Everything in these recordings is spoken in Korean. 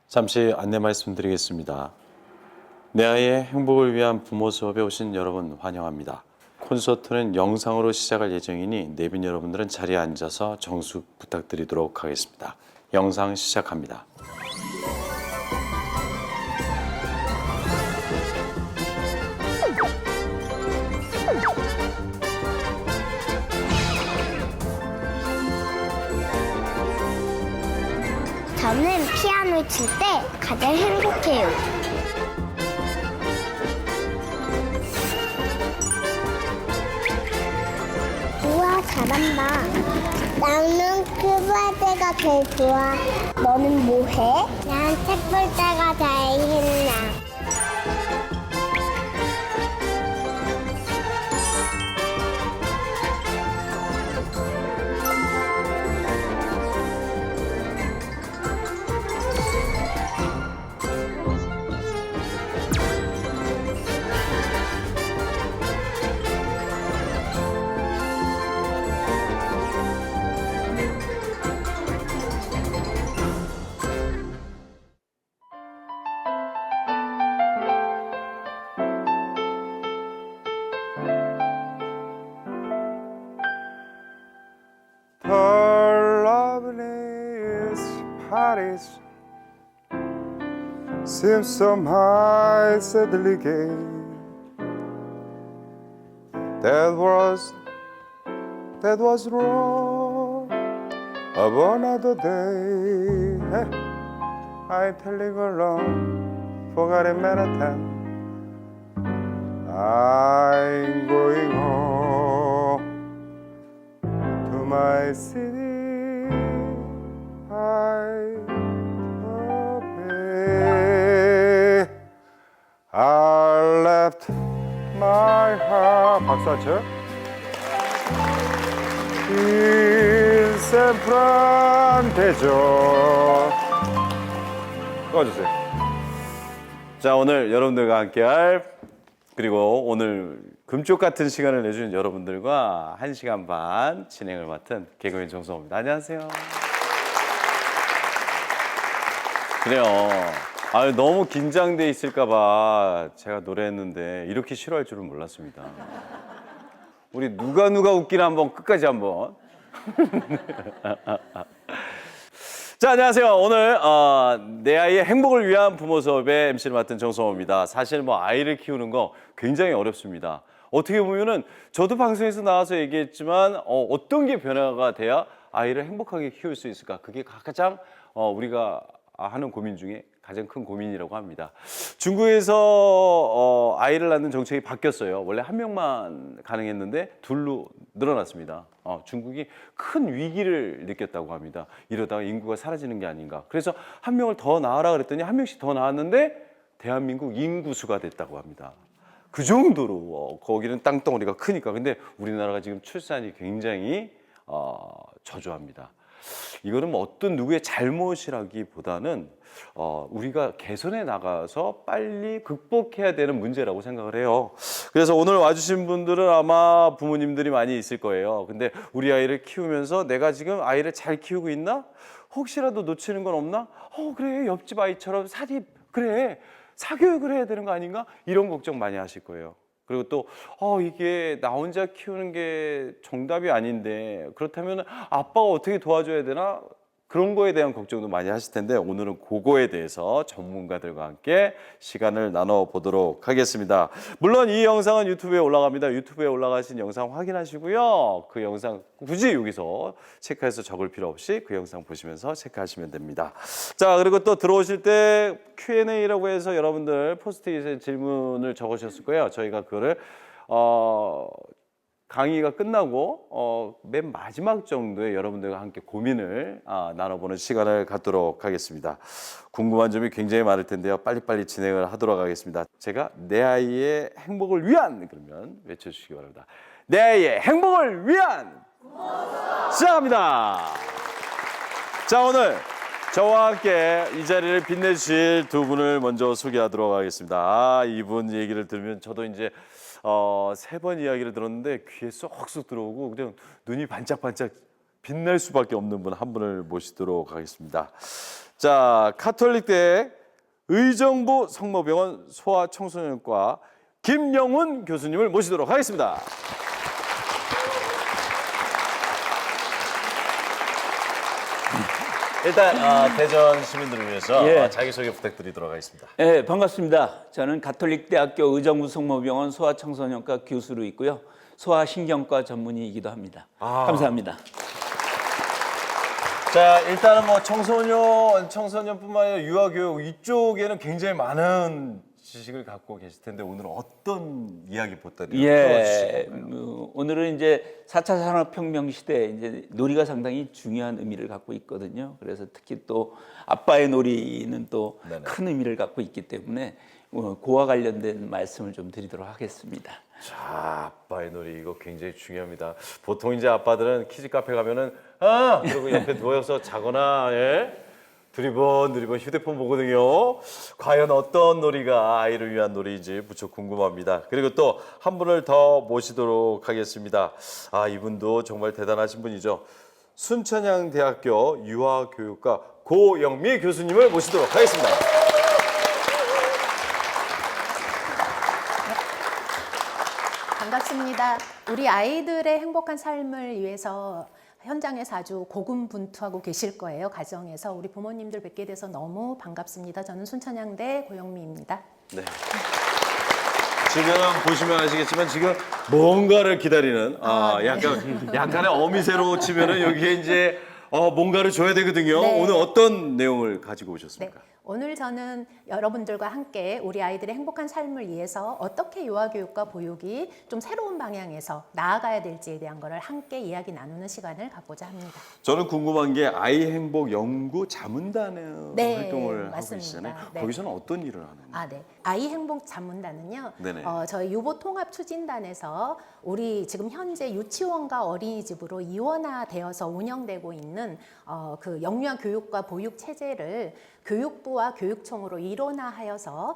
잠시 안내 말씀드리겠습니다. 내 아이의 행복을 위한 부모 수업에 오신 여러분 환영합니다. 콘서트는 영상으로 시작할 예정이니 내빈 여러분들은 자리에 앉아서 정숙 부탁드리도록 하겠습니다. 영상 시작합니다. 저는 피아노 칠 때 가장 행복해요. 우와, 잘한다. 나는 큐볼 때가 제일 좋아. 너는 뭐 해? 난 책 볼 때가 제일 신나. The loveliest Paris seems somehow sadly gay. That was wrong of another day. Hey, I'm telling along, forgotten Manhattan. I'm going home to my city. I obey. I left my heart. 박수 한 쳐. In San Fran 대전. 꺼주세요. 자, 오늘 여러분들과 함께할 그리고 오늘 금쪽 같은 시간을 내주는 여러분들과 1시간 반 진행을 맡은 개그맨 정성호입니다. 안녕하세요. 그래요. 너무 긴장돼 있을까봐 제가 노래했는데 이렇게 싫어할 줄은 몰랐습니다. 우리 누가 웃기나 한번 끝까지 한번. 자, 안녕하세요. 오늘 내 아이의 행복을 위한 부모 수업의 MC를 맡은 정성호입니다. 사실 아이를 키우는 거 굉장히 어렵습니다. 어떻게 보면은 저도 방송에서 나와서 얘기했지만 어떤 게 변화가 돼야 아이를 행복하게 키울 수 있을까? 그게 가장 우리가 하는 고민 중에 가장 큰 고민이라고 합니다. 중국에서 아이를 낳는 정책이 바뀌었어요. 원래 한 명만 가능했는데 둘로 늘어났습니다. 중국이 큰 위기를 느꼈다고 합니다. 이러다가 인구가 사라지는 게 아닌가. 그래서 한 명을 더 낳으라 그랬더니 한 명씩 더 낳았는데 대한민국 인구수가 됐다고 합니다. 그 정도로 거기는 땅덩어리가 크니까. 근데 우리나라가 지금 출산이 굉장히 저조합니다. 이거는 어떤 누구의 잘못이라기보다는 우리가 개선해 나가서 빨리 극복해야 되는 문제라고 생각을 해요. 그래서 오늘 와주신 분들은 아마 부모님들이 많이 있을 거예요. 근데 우리 아이를 키우면서 내가 지금 아이를 잘 키우고 있나? 혹시라도 놓치는 건 없나? 그래, 옆집 아이처럼 그래, 사교육을 해야 되는 거 아닌가? 이런 걱정 많이 하실 거예요. 그리고 또 이게 나 혼자 키우는 게 정답이 아닌데 그렇다면 아빠가 어떻게 도와줘야 되나? 그런 거에 대한 걱정도 많이 하실 텐데 오늘은 그거에 대해서 전문가들과 함께 시간을 나눠보도록 하겠습니다. 물론 이 영상은 유튜브에 올라갑니다. 유튜브에 올라가신 영상 확인하시고요. 그 영상 굳이 여기서 체크해서 적을 필요 없이 그 영상 보시면서 체크하시면 됩니다. 자, 그리고 또 들어오실 때 Q&A라고 해서 여러분들 포스트잇에 질문을 적으셨을 거예요. 저희가 그거를 강의가 끝나고 맨 마지막 정도에 여러분들과 함께 고민을 나눠보는 시간을 갖도록 하겠습니다. 궁금한 점이 굉장히 많을 텐데요. 빨리빨리 진행을 하도록 하겠습니다. 제가 내 아이의 행복을 위한 그러면 외쳐주시기 바랍니다. 내 아이의 행복을 위한 시작합니다. 자, 오늘 저와 함께 이 자리를 빛내주실 두 분을 먼저 소개하도록 하겠습니다. 이분 얘기를 들으면 저도 이제 3번 이야기를 들었는데 귀에 쏙쏙 들어오고 그냥 눈이 반짝반짝 빛날 수밖에 없는 분 한 분을 모시도록 하겠습니다. 자, 가톨릭대 의정부 성모병원 소아청소년과 김영훈 교수님을 모시도록 하겠습니다. 일단 대전 시민들을 위해서 예. 자기소개 부탁드리도록 하겠습니다. 네, 반갑습니다. 저는 가톨릭대학교 의정부 성모병원 소아청소년과 교수로 있고요. 소아신경과 전문의이기도 합니다. 감사합니다. 자, 일단은 뭐 청소년뿐만 아니라 유아교육 이쪽에는 굉장히 많은 지식을 갖고 계실 텐데 오늘은 어떤 이야기 보따리를 예, 풀어주실까요? 오늘은 이제 4차 산업혁명 시대에 이제 놀이가 상당히 중요한 의미를 갖고 있거든요. 그래서 특히 또 아빠의 놀이는 또 네네. 큰 의미를 갖고 있기 때문에 그와 관련된 말씀을 좀 드리도록 하겠습니다. 자, 아빠의 놀이 이거 굉장히 중요합니다. 보통 이제 아빠들은 키즈 카페 가면은 그러고 옆에 누워서 자거나 두리번 휴대폰 보거든요. 과연 어떤 놀이가 아이를 위한 놀이인지 무척 궁금합니다. 그리고 또 한 분을 더 모시도록 하겠습니다. 이분도 정말 대단하신 분이죠. 순천향대학교 유아교육과 고영미 교수님을 모시도록 하겠습니다. 반갑습니다. 우리 아이들의 행복한 삶을 위해서 현장에서 아주 고군분투하고 계실 거예요. 가정에서 우리 부모님들 뵙게 돼서 너무 반갑습니다. 저는 순천향대 고영미입니다. 네. 지금 보시면 아시겠지만 지금 뭔가를 기다리는 약간의 어미새로 치면은 여기에 이제 뭔가를 줘야 되거든요. 네. 오늘 어떤 내용을 가지고 오셨습니까? 네. 오늘 저는 여러분들과 함께 우리 아이들의 행복한 삶을 위해서 어떻게 유아교육과 보육이 좀 새로운 방향에서 나아가야 될지에 대한 것을 함께 이야기 나누는 시간을 갖고자 합니다. 저는 궁금한 게 아이 행복 연구 자문단의 네, 활동을 하고 맞습니다. 계시잖아요. 네. 거기서는 어떤 일을 하는 거예요? 네. 아이 행복 자문단은요. 네네. 저희 유보 통합 추진단에서 우리 지금 현재 유치원과 어린이집으로 이원화되어서 운영되고 있는 그 영유아 교육과 보육 체제를 교육부와 교육청으로 일원화하여서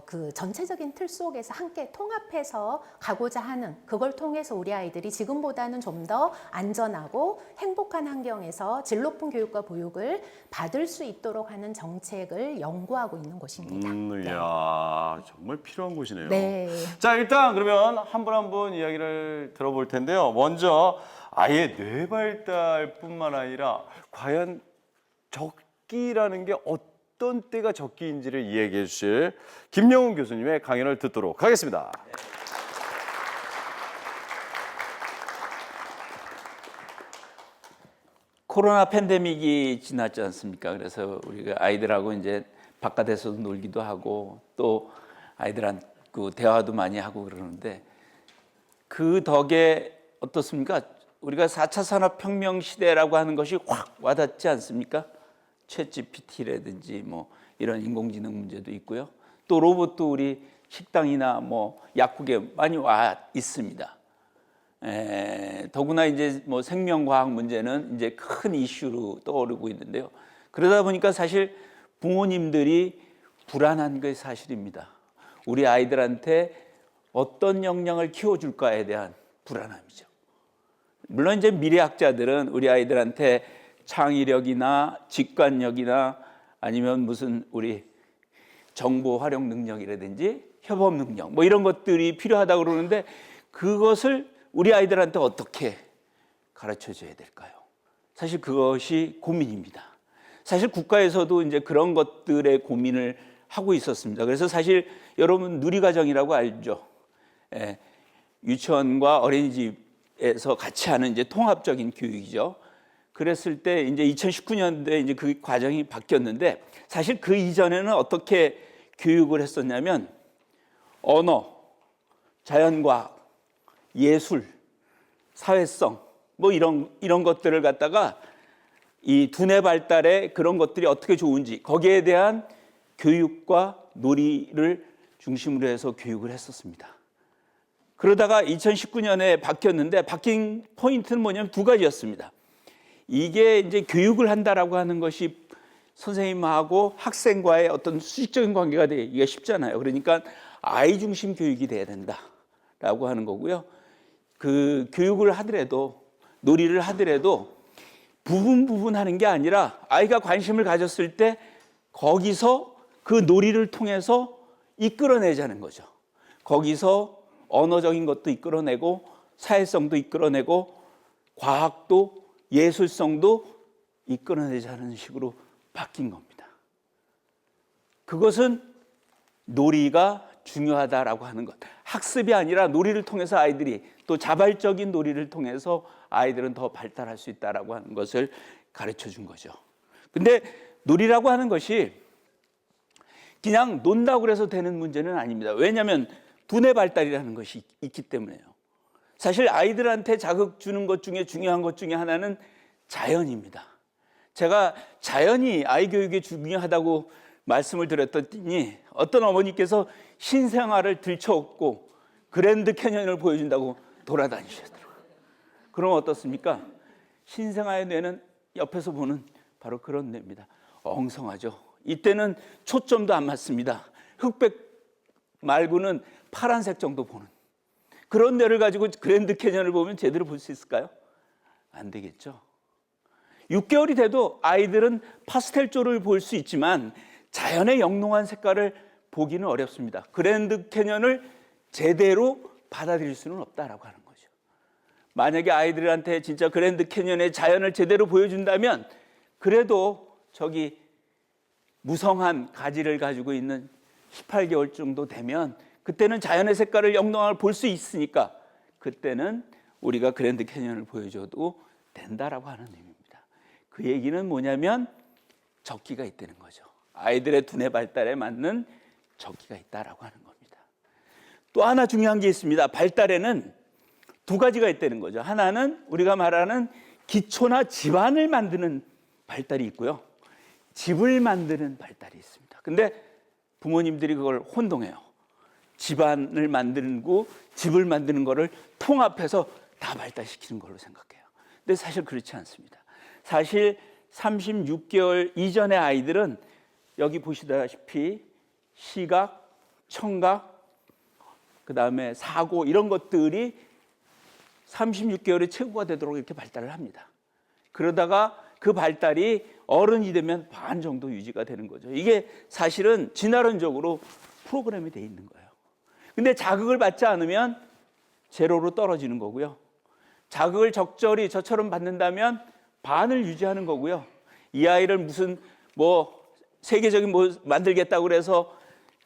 그 전체적인 틀 속에서 함께 통합해서 가고자 하는, 그걸 통해서 우리 아이들이 지금보다는 좀 더 안전하고 행복한 환경에서 질 높은 교육과 보육을 받을 수 있도록 하는 정책을 연구하고 있는 곳입니다. 이야, 정말 필요한 곳이네요. 네. 자, 일단 그러면 한 분 한 분 이야기를 들어볼 텐데요. 먼저 아이의 뇌 발달뿐만 아니라 과연 적기라는 게 어떤 때가 적기인지를 이야기해 주실 김영훈 교수님의 강연을 듣도록 하겠습니다. 코로나 팬데믹이 지났지 않습니까? 그래서 우리가 아이들하고 이제 바깥에서도 놀기도 하고 또 아이들한테 대화도 많이 하고 그러는데 그 덕에 어떻습니까? 우리가 4차 산업혁명 시대라고 하는 것이 확 와닿지 않습니까? 챗 GPT라든지 뭐 이런 인공지능 문제도 있고요. 또 로봇도 우리 식당이나 뭐 약국에 많이 와 있습니다. 더구나 이제 뭐 생명과학 문제는 이제 큰 이슈로 떠오르고 있는데요. 그러다 보니까 사실 부모님들이 불안한 게 사실입니다. 우리 아이들한테 어떤 역량을 키워줄까에 대한 불안함이죠. 물론 이제 미래학자들은 우리 아이들한테 창의력이나 직관력이나 아니면 무슨 우리 정보 활용 능력이라든지 협업 능력 뭐 이런 것들이 필요하다고 그러는데 그것을 우리 아이들한테 어떻게 가르쳐 줘야 될까요? 사실 그것이 고민입니다. 사실 국가에서도 이제 그런 것들의 고민을 하고 있었습니다. 그래서 사실 여러분 누리과정이라고 알죠? 유치원과 어린이집에서 같이 하는 이제 통합적인 교육이죠. 그랬을 때 이제 2019년도에 이제 그 과정이 바뀌었는데 사실 그 이전에는 어떻게 교육을 했었냐면 언어, 자연과학, 예술, 사회성 뭐 이런 것들을 갖다가 이 두뇌 발달에 그런 것들이 어떻게 좋은지 거기에 대한 교육과 놀이를 중심으로 해서 교육을 했었습니다. 그러다가 2019년에 바뀌었는데 바뀐 포인트는 뭐냐면 두 가지였습니다. 이게 이제 교육을 한다라고 하는 것이 선생님하고 학생과의 어떤 수직적인 관계가 되기가 쉽잖아요. 그러니까 아이 중심 교육이 돼야 된다라고 하는 거고요. 그 교육을 하더라도 놀이를 하더라도 부분 하는 게 아니라 아이가 관심을 가졌을 때 거기서 그 놀이를 통해서 이끌어내자는 거죠. 거기서 언어적인 것도 이끌어내고 사회성도 이끌어내고 과학도 예술성도 이끌어내자는 식으로 바뀐 겁니다. 그것은 놀이가 중요하다라고 하는 것. 학습이 아니라 놀이를 통해서 아이들이 또 자발적인 놀이를 통해서 아이들은 더 발달할 수 있다라고 하는 것을 가르쳐 준 거죠. 근데 놀이라고 하는 것이 그냥 논다고 해서 되는 문제는 아닙니다. 왜냐하면 두뇌 발달이라는 것이 있기 때문에요. 사실 아이들한테 자극 주는 것 중에 중요한 것 중에 하나는 자연입니다. 제가 자연이 아이 교육에 중요하다고 말씀을 드렸더니 어떤 어머니께서 신생아를 들쳐업고 그랜드 캐년을 보여준다고 돌아다니셨더라고요. 그럼 어떻습니까? 신생아의 뇌는 옆에서 보는 바로 그런 뇌입니다. 엉성하죠. 이때는 초점도 안 맞습니다. 흑백 말고는 파란색 정도 보는 그런 뇌를 가지고 그랜드 캐년을 보면 제대로 볼 수 있을까요? 안 되겠죠. 6개월이 돼도 아이들은 파스텔조를 볼 수 있지만 자연의 영롱한 색깔을 보기는 어렵습니다. 그랜드 캐년을 제대로 받아들일 수는 없다라고 하는 거죠. 만약에 아이들한테 진짜 그랜드 캐년의 자연을 제대로 보여준다면 그래도 저기 무성한 가지를 가지고 있는 18개월 정도 되면 그때는 자연의 색깔을 영롱하게 볼 수 있으니까 그때는 우리가 그랜드 캐년을 보여줘도 된다라고 하는 의미입니다. 그 얘기는 뭐냐면 적기가 있다는 거죠. 아이들의 두뇌 발달에 맞는 적기가 있다라고 하는 겁니다. 또 하나 중요한 게 있습니다. 발달에는 두 가지가 있다는 거죠. 하나는 우리가 말하는 기초나 집안을 만드는 발달이 있고요. 집을 만드는 발달이 있습니다. 근데 부모님들이 그걸 혼동해요. 집안을 만들고 집을 만드는 거를 통합해서 다 발달시키는 걸로 생각해요. 근데 사실 그렇지 않습니다. 사실 36개월 이전의 아이들은 여기 보시다시피 시각, 청각, 그 다음에 사고 이런 것들이 36개월의 최고가 되도록 이렇게 발달을 합니다. 그러다가 그 발달이 어른이 되면 반 정도 유지가 되는 거죠. 이게 사실은 진화론적으로 프로그램이 돼 있는 거예요. 근데 자극을 받지 않으면 제로로 떨어지는 거고요. 자극을 적절히 저처럼 받는다면 반을 유지하는 거고요. 이 아이를 무슨 세계적인 만들겠다고 그래서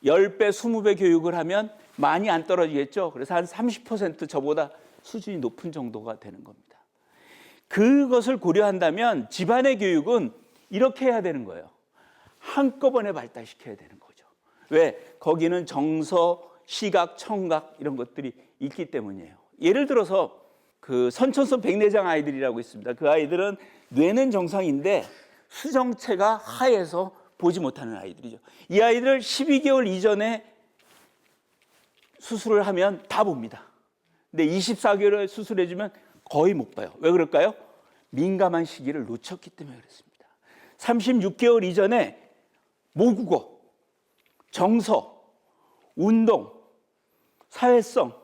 10배, 20배 교육을 하면 많이 안 떨어지겠죠. 그래서 한 30% 저보다 수준이 높은 정도가 되는 겁니다. 그것을 고려한다면 집안의 교육은 이렇게 해야 되는 거예요. 한꺼번에 발달시켜야 되는 거죠. 왜? 거기는 정서, 시각, 청각 이런 것들이 있기 때문이에요. 예를 들어서 그 선천성 백내장 아이들이라고 있습니다. 그 아이들은 뇌는 정상인데 수정체가 하얘서 보지 못하는 아이들이죠. 이 아이들 12개월 이전에 수술을 하면 다 봅니다. 근데 24개월에 수술해주면 거의 못 봐요. 왜 그럴까요? 민감한 시기를 놓쳤기 때문에 그렇습니다. 36개월 이전에 모국어, 정서, 운동, 사회성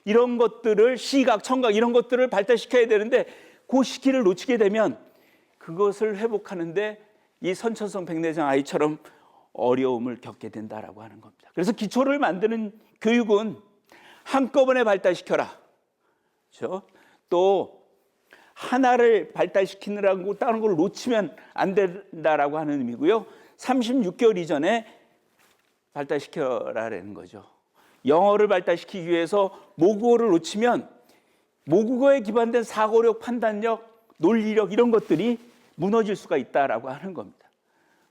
이런 것들을 시각, 청각 이런 것들을 발달시켜야 되는데 그 시기를 놓치게 되면 그것을 회복하는데 이 선천성 백내장 아이처럼 어려움을 겪게 된다라고 하는 겁니다. 그래서 기초를 만드는 교육은 한꺼번에 발달시켜라. 그렇죠? 또 하나를 발달시키느라고 다른 걸 놓치면 안 된다라고 하는 의미고요. 36개월 이전에 발달시켜라라는 거죠. 영어를 발달시키기 위해서 모국어를 놓치면 모국어에 기반된 사고력, 판단력, 논리력 이런 것들이 무너질 수가 있다라고 하는 겁니다.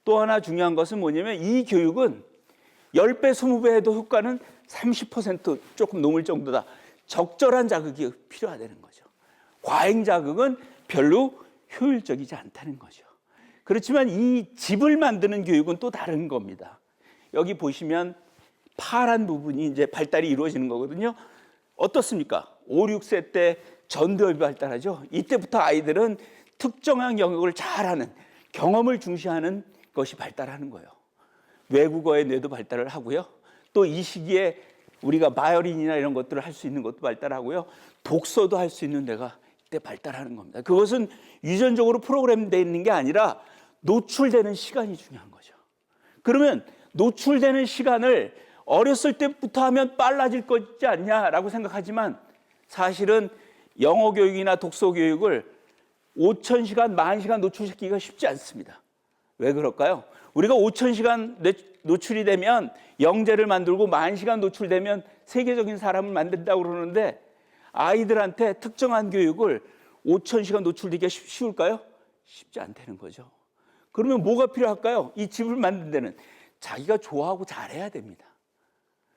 또 하나 중요한 것은 뭐냐면 이 교육은 10배, 20배 해도 효과는 30% 조금 넘을 정도다. 적절한 자극이 필요하다는 거죠. 과잉 자극은 별로 효율적이지 않다는 거죠. 그렇지만 이 집을 만드는 교육은 또 다른 겁니다. 여기 보시면 파란 부분이 이제 발달이 이루어지는 거거든요. 어떻습니까? 5, 6세 때 전두엽이 발달하죠. 이때부터 아이들은 특정한 영역을 잘하는 경험을 중시하는 것이 발달하는 거예요. 외국어의 뇌도 발달을 하고요. 또 이 시기에 우리가 바이올린이나 이런 것들을 할 수 있는 것도 발달하고요. 독서도 할 수 있는 뇌가 그때 발달하는 겁니다. 그것은 유전적으로 프로그램되어 있는 게 아니라 노출되는 시간이 중요한 거죠. 그러면 노출되는 시간을 어렸을 때부터 하면 빨라질 거지 않냐라고 생각하지만 사실은 영어 교육이나 독서 교육을 5,000시간, 10,000시간 노출시키기가 쉽지 않습니다. 왜 그럴까요? 우리가 5,000시간 노출이 되면 영재를 만들고 10,000시간 노출되면 세계적인 사람을 만든다고 그러는데 아이들한테 특정한 교육을 5,000시간 노출되기가 쉬울까요? 쉽지 않다는 거죠. 그러면 뭐가 필요할까요? 이 집을 만든 데는 자기가 좋아하고 잘해야 됩니다.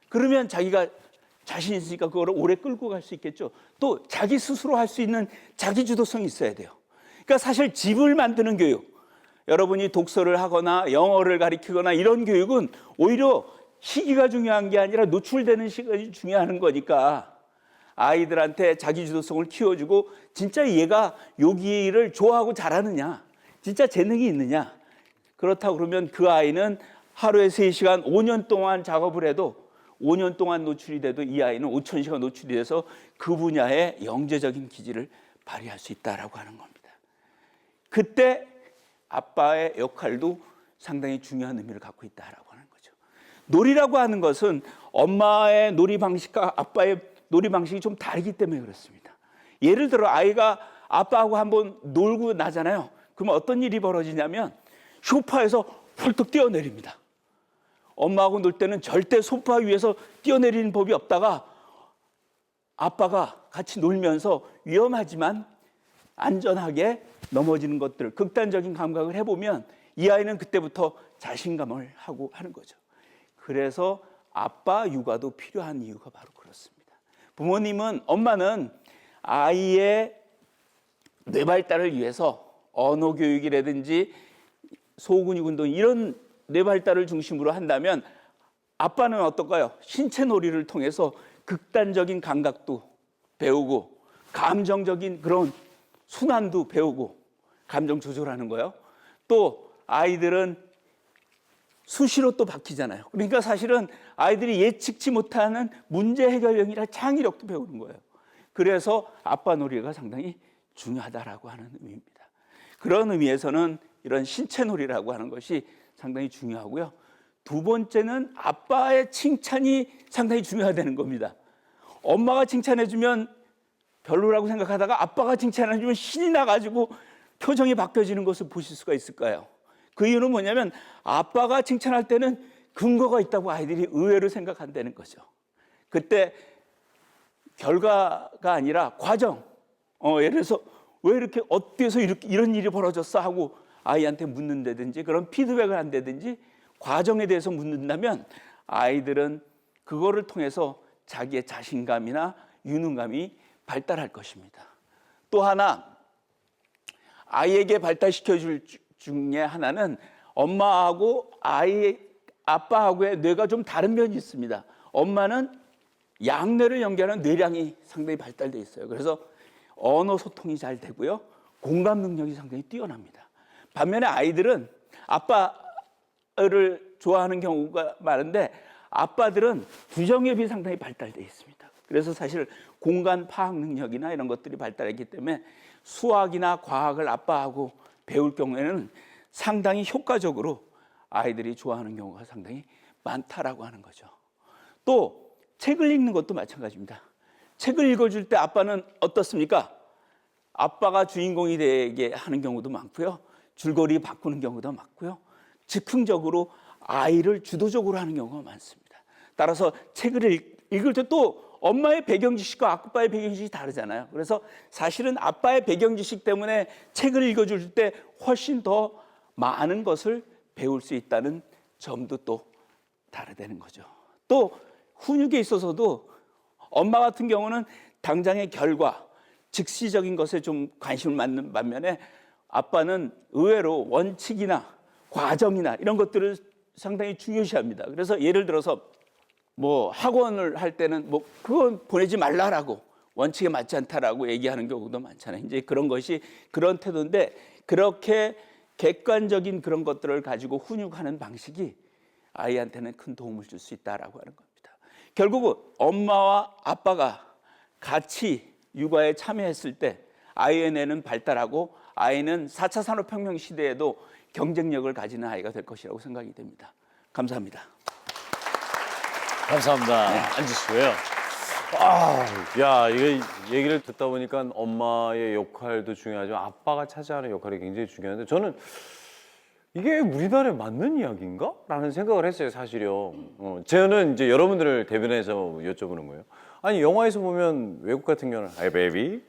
그러면 자기가 자신 있으니까 그거를 오래 끌고 갈 수 있겠죠. 또 자기 스스로 할 수 있는 자기 주도성이 있어야 돼요. 그러니까 사실 집을 만드는 교육, 여러분이 독서를 하거나 영어를 가르치거나 이런 교육은 오히려 시기가 중요한 게 아니라 노출되는 시간이 중요한 거니까 아이들한테 자기 주도성을 키워주고 진짜 얘가 여기를 좋아하고 잘하느냐, 진짜 재능이 있느냐, 그렇다고 그러면 그 아이는 하루에 3시간 5년 동안 작업을 해도 5년 동안 노출이 돼도 이 아이는 5,000시간 노출이 돼서 그 분야의 영재적인 기질을 발휘할 수 있다라고 하는 겁니다. 그때 아빠의 역할도 상당히 중요한 의미를 갖고 있다라고 하는 거죠. 놀이라고 하는 것은 엄마의 놀이 방식과 아빠의 놀이 방식이 좀 다르기 때문에 그렇습니다. 예를 들어 아이가 아빠하고 한번 놀고 나잖아요. 그러면 어떤 일이 벌어지냐면 소파에서 훌떡 뛰어내립니다. 엄마하고 놀 때는 절대 소파 위에서 뛰어내리는 법이 없다가 아빠가 같이 놀면서 위험하지만 안전하게 넘어지는 것들, 극단적인 감각을 해보면 이 아이는 그때부터 자신감을 하고 하는 거죠. 그래서 아빠 육아도 필요한 이유가 바로 그렇습니다. 부모님은, 엄마는 아이의 뇌 발달을 위해서 언어 교육이라든지 소근육 운동 이런 뇌 발달을 중심으로 한다면 아빠는 어떨까요? 신체 놀이를 통해서 극단적인 감각도 배우고 감정적인 그런 순환도 배우고 감정 조절하는 거예요. 또 아이들은 수시로 또 바뀌잖아요. 그러니까 사실은 아이들이 예측치 못하는 문제 해결력이나 창의력도 배우는 거예요. 그래서 아빠 놀이가 상당히 중요하다라고 하는 의미입니다. 그런 의미에서는 이런 신체 놀이라고 하는 것이 상당히 중요하고요. 두 번째는 아빠의 칭찬이 상당히 중요하다는 겁니다. 엄마가 칭찬해주면 별로라고 생각하다가 아빠가 칭찬해주면 신이 나가지고 표정이 바뀌어지는 것을 보실 수가 있을까요? 그 이유는 뭐냐면 아빠가 칭찬할 때는 근거가 있다고 아이들이 의외로 생각한다는 거죠. 그때 결과가 아니라 과정, 예를 들어서 왜 이렇게 어때서 이런 일이 벌어졌어 하고 아이한테 묻는다든지 그런 피드백을 한다든지 과정에 대해서 묻는다면 아이들은 그거를 통해서 자기의 자신감이나 유능감이 발달할 것입니다. 또 하나 아이에게 발달시켜 줄 중에 하나는 엄마하고 아빠하고의 뇌가 좀 다른 면이 있습니다. 엄마는 양뇌를 연결하는 뇌량이 상당히 발달되어 있어요. 그래서 언어 소통이 잘 되고요. 공감 능력이 상당히 뛰어납니다. 반면에 아이들은 아빠를 좋아하는 경우가 많은데 아빠들은 부정협이 상당히 발달되어 있습니다. 그래서 사실 공간 파악 능력이나 이런 것들이 발달했기 때문에 수학이나 과학을 아빠하고 배울 경우에는 상당히 효과적으로 아이들이 좋아하는 경우가 상당히 많다라고 하는 거죠. 또 책을 읽는 것도 마찬가지입니다. 책을 읽어줄 때 아빠는 어떻습니까? 아빠가 주인공이 되게 하는 경우도 많고요. 줄거리 바꾸는 경우도 많고요. 즉흥적으로 아이를 주도적으로 하는 경우가 많습니다. 따라서 책을 읽을 때 또 엄마의 배경 지식과 아빠의 배경 지식이 다르잖아요. 그래서 사실은 아빠의 배경 지식 때문에 책을 읽어줄 때 훨씬 더 많은 것을 배울 수 있다는 점도 또 다르다는 거죠. 또 훈육에 있어서도 엄마 같은 경우는 당장의 결과, 즉시적인 것에 좀 관심을 갖는 반면에 아빠는 의외로 원칙이나 과정이나 이런 것들을 상당히 중요시합니다. 그래서 예를 들어서 뭐 학원을 할 때는 뭐 그건 보내지 말라라고 원칙에 맞지 않다라고 얘기하는 경우도 많잖아요. 이제 그런 것이 그런 태도인데 그렇게 객관적인 그런 것들을 가지고 훈육하는 방식이 아이한테는 큰 도움을 줄 수 있다라고 하는 겁니다. 결국은 엄마와 아빠가 같이 육아에 참여했을 때 아이의 뇌는 발달하고 아이는 4차 산업혁명 시대에도 경쟁력을 가지는 아이가 될 것이라고 생각이 됩니다. 감사합니다. 감사합니다. 앉으시고요. 야, 이게 얘기를 듣다 보니까 엄마의 역할도 중요하지만 아빠가 차지하는 역할이 굉장히 중요한데 저는 이게 우리나라에 맞는 이야기인가? 라는 생각을 했어요, 사실요. 저는 이제 여러분들을 대변해서 여쭤보는 거예요. 아니, 영화에서 보면 외국 같은 경우는 Hey baby,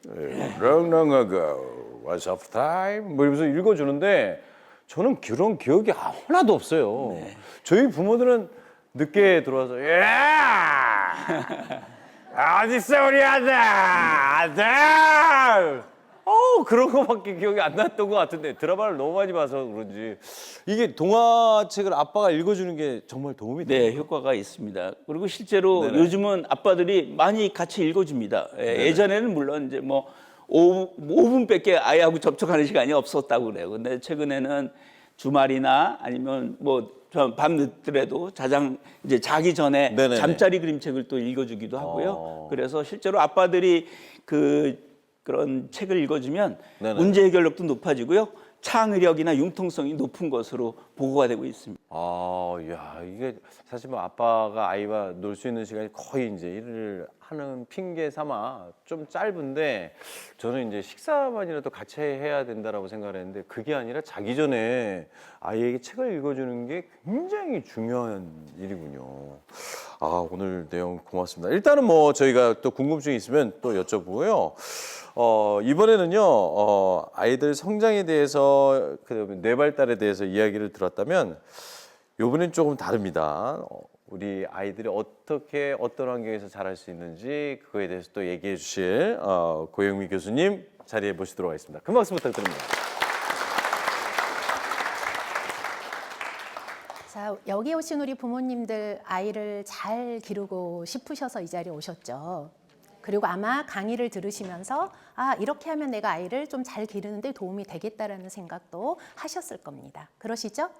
long long ago, once upon a time 뭐 이러면서 읽어주는데 저는 그런 기억이 하나도 없어요. 저희 부모들은 늦게 들어와서 야! 어딨어 우리 아들! 그런 거밖에 기억이 안 났던 것 같은데 드라마를 너무 많이 봐서 그런지 이게 동화책을 아빠가 읽어주는 게 정말 도움이 돼요. 네, 효과가 있습니다. 그리고 실제로 네네. 요즘은 아빠들이 많이 같이 읽어줍니다. 예전에는 물론 이제 뭐 5분밖에 아이하고 접촉하는 시간이 없었다고 그래요. 근데 최근에는 주말이나 아니면 뭐 밤 늦더라도 이제 자기 전에 네네네. 잠자리 그림책을 또 읽어주기도 하고요. 그래서 실제로 아빠들이 그런 책을 읽어주면 네네. 문제 해결력도 높아지고요. 창의력이나 융통성이 높은 것으로 보고가 되고 있습니다. 야, 이게 사실 뭐 아빠가 아이와 놀 수 있는 시간이 거의 이제 일을 하는 핑계 삼아 좀 짧은데 저는 이제 식사만이라도 같이 해야 된다라고 생각을 했는데 그게 아니라 자기 전에 아이에게 책을 읽어주는 게 굉장히 중요한 일이군요. 오늘 내용 고맙습니다. 일단은 뭐 저희가 또 궁금증이 있으면 또 여쭤보고요. 이번에는요, 아이들 성장에 대해서, 뇌 발달에 대해서 이야기를 들었다면, 이번엔 조금 다릅니다. 우리 아이들이 어떻게, 어떤 환경에서 자랄 수 있는지, 그거에 대해서 또 얘기해 주실, 고영미 교수님 자리에 모시도록 하겠습니다. 큰 박수 부탁드립니다. 자, 여기 오신 우리 부모님들 아이를 잘 기르고 싶으셔서 이 자리에 오셨죠. 그리고 아마 강의를 들으시면서 이렇게 하면 내가 아이를 좀 잘 기르는데 도움이 되겠다라는 생각도 하셨을 겁니다. 그러시죠?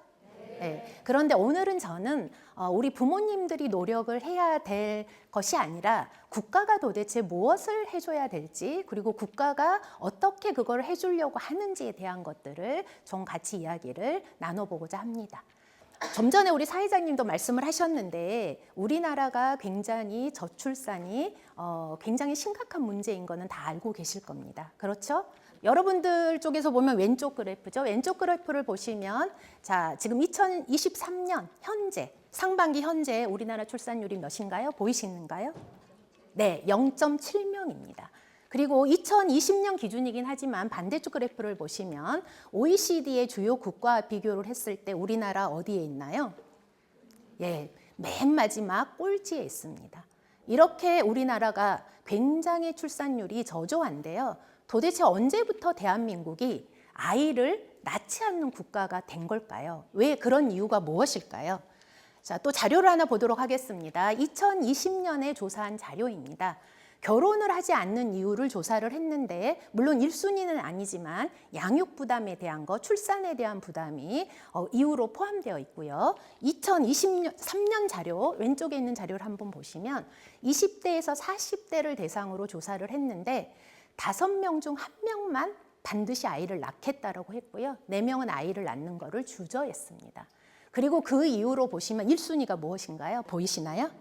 네. 그런데 오늘은 저는 우리 부모님들이 노력을 해야 될 것이 아니라 국가가 도대체 무엇을 해줘야 될지 그리고 국가가 어떻게 그걸 해주려고 하는지에 대한 것들을 좀 같이 이야기를 나눠보고자 합니다. 좀 전에 우리 사회자님도 말씀을 하셨는데 우리나라가 굉장히 저출산이 굉장히 심각한 문제인 거는 다 알고 계실 겁니다. 그렇죠? 여러분들 쪽에서 보면 왼쪽 그래프죠. 왼쪽 그래프를 보시면 자, 지금 2023년 현재 상반기 현재 우리나라 출산율이 몇인가요? 보이시는가요? 네, 0.7명입니다. 그리고 2020년 기준이긴 하지만 반대쪽 그래프를 보시면 OECD의 주요 국가와 비교를 했을 때 우리나라 어디에 있나요? 예, 맨 마지막 꼴찌에 있습니다. 이렇게 우리나라가 굉장히 출산율이 저조한데요. 도대체 언제부터 대한민국이 아이를 낳지 않는 국가가 된 걸까요? 왜 그런 이유가 무엇일까요? 자, 또 자료를 하나 보도록 하겠습니다. 2020년에 조사한 자료입니다. 결혼을 하지 않는 이유를 조사를 했는데 물론 1순위는 아니지만 양육 부담에 대한 거, 출산에 대한 부담이 이유로 포함되어 있고요. 2023년 자료, 왼쪽에 있는 자료를 한번 보시면 20대에서 40대를 대상으로 조사를 했는데 5명 중 1명만 반드시 아이를 낳겠다라고 했고요. 4명은 아이를 낳는 거를 주저했습니다. 그리고 그 이유로 보시면 1순위가 무엇인가요? 보이시나요?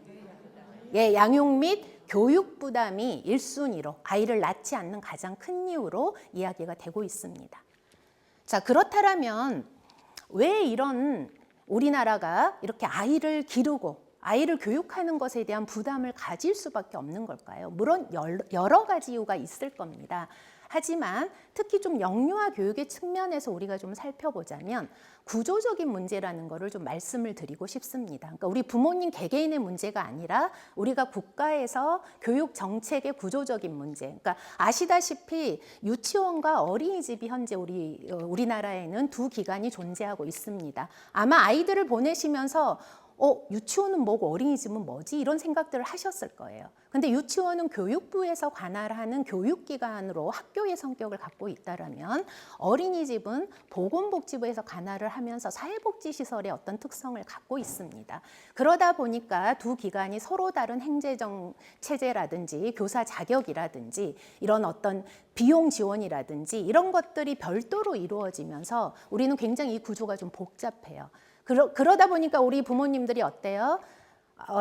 예, 양육 및 교육 부담이 1순위로 아이를 낳지 않는 가장 큰 이유로 이야기가 되고 있습니다. 자, 그렇다면 왜 이런 우리나라가 이렇게 아이를 기르고 아이를 교육하는 것에 대한 부담을 가질 수밖에 없는 걸까요? 물론 여러 가지 이유가 있을 겁니다. 하지만 특히 좀 영유아 교육의 측면에서 우리가 좀 살펴보자면 구조적인 문제라는 거를 좀 말씀을 드리고 싶습니다. 그러니까 우리 부모님 개개인의 문제가 아니라 우리가 국가에서 교육 정책의 구조적인 문제. 그러니까 아시다시피 유치원과 어린이집이 현재 우리나라에는 두 기관이 존재하고 있습니다. 아마 아이들을 보내시면서 유치원은 뭐고 어린이집은 뭐지? 이런 생각들을 하셨을 거예요. 근데 유치원은 교육부에서 관할하는 교육기관으로 학교의 성격을 갖고 있다라면 어린이집은 보건복지부에서 관할을 하면서 사회복지시설의 어떤 특성을 갖고 있습니다. 그러다 보니까 두 기관이 서로 다른 행재정 체제라든지 교사 자격이라든지 이런 어떤 비용 지원이라든지 이런 것들이 별도로 이루어지면서 우리는 굉장히 이 구조가 좀 복잡해요. 그러다 보니까 우리 부모님들이 어때요?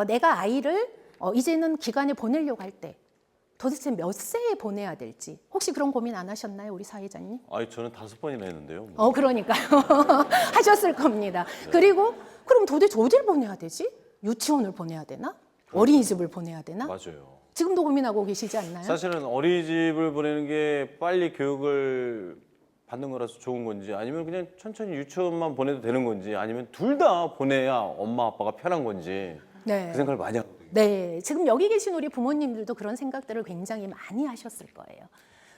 내가 아이를 이제는 기관에 보내려고 할 때 도대체 몇 세에 보내야 될지 혹시 그런 고민 안 하셨나요, 우리 사회자님? 아니 저는 5번이나 했는데요. 그러니까요. 하셨을 겁니다. 그리고 그럼 도대체 어딜 보내야 되지? 유치원을 보내야 되나? 어린이집을 보내야 되나? 맞아요. 지금도 고민하고 계시지 않나요? 사실은 어린이집을 보내는 게 빨리 교육을 받는 거라서 좋은 건지 아니면 그냥 천천히 유치원만 보내도 되는 건지 아니면 둘 다 보내야 엄마 아빠가 편한 건지 네. 그 생각을 많이 하거든요. 네, 지금 여기 계신 우리 부모님들도 그런 생각들을 굉장히 많이 하셨을 거예요.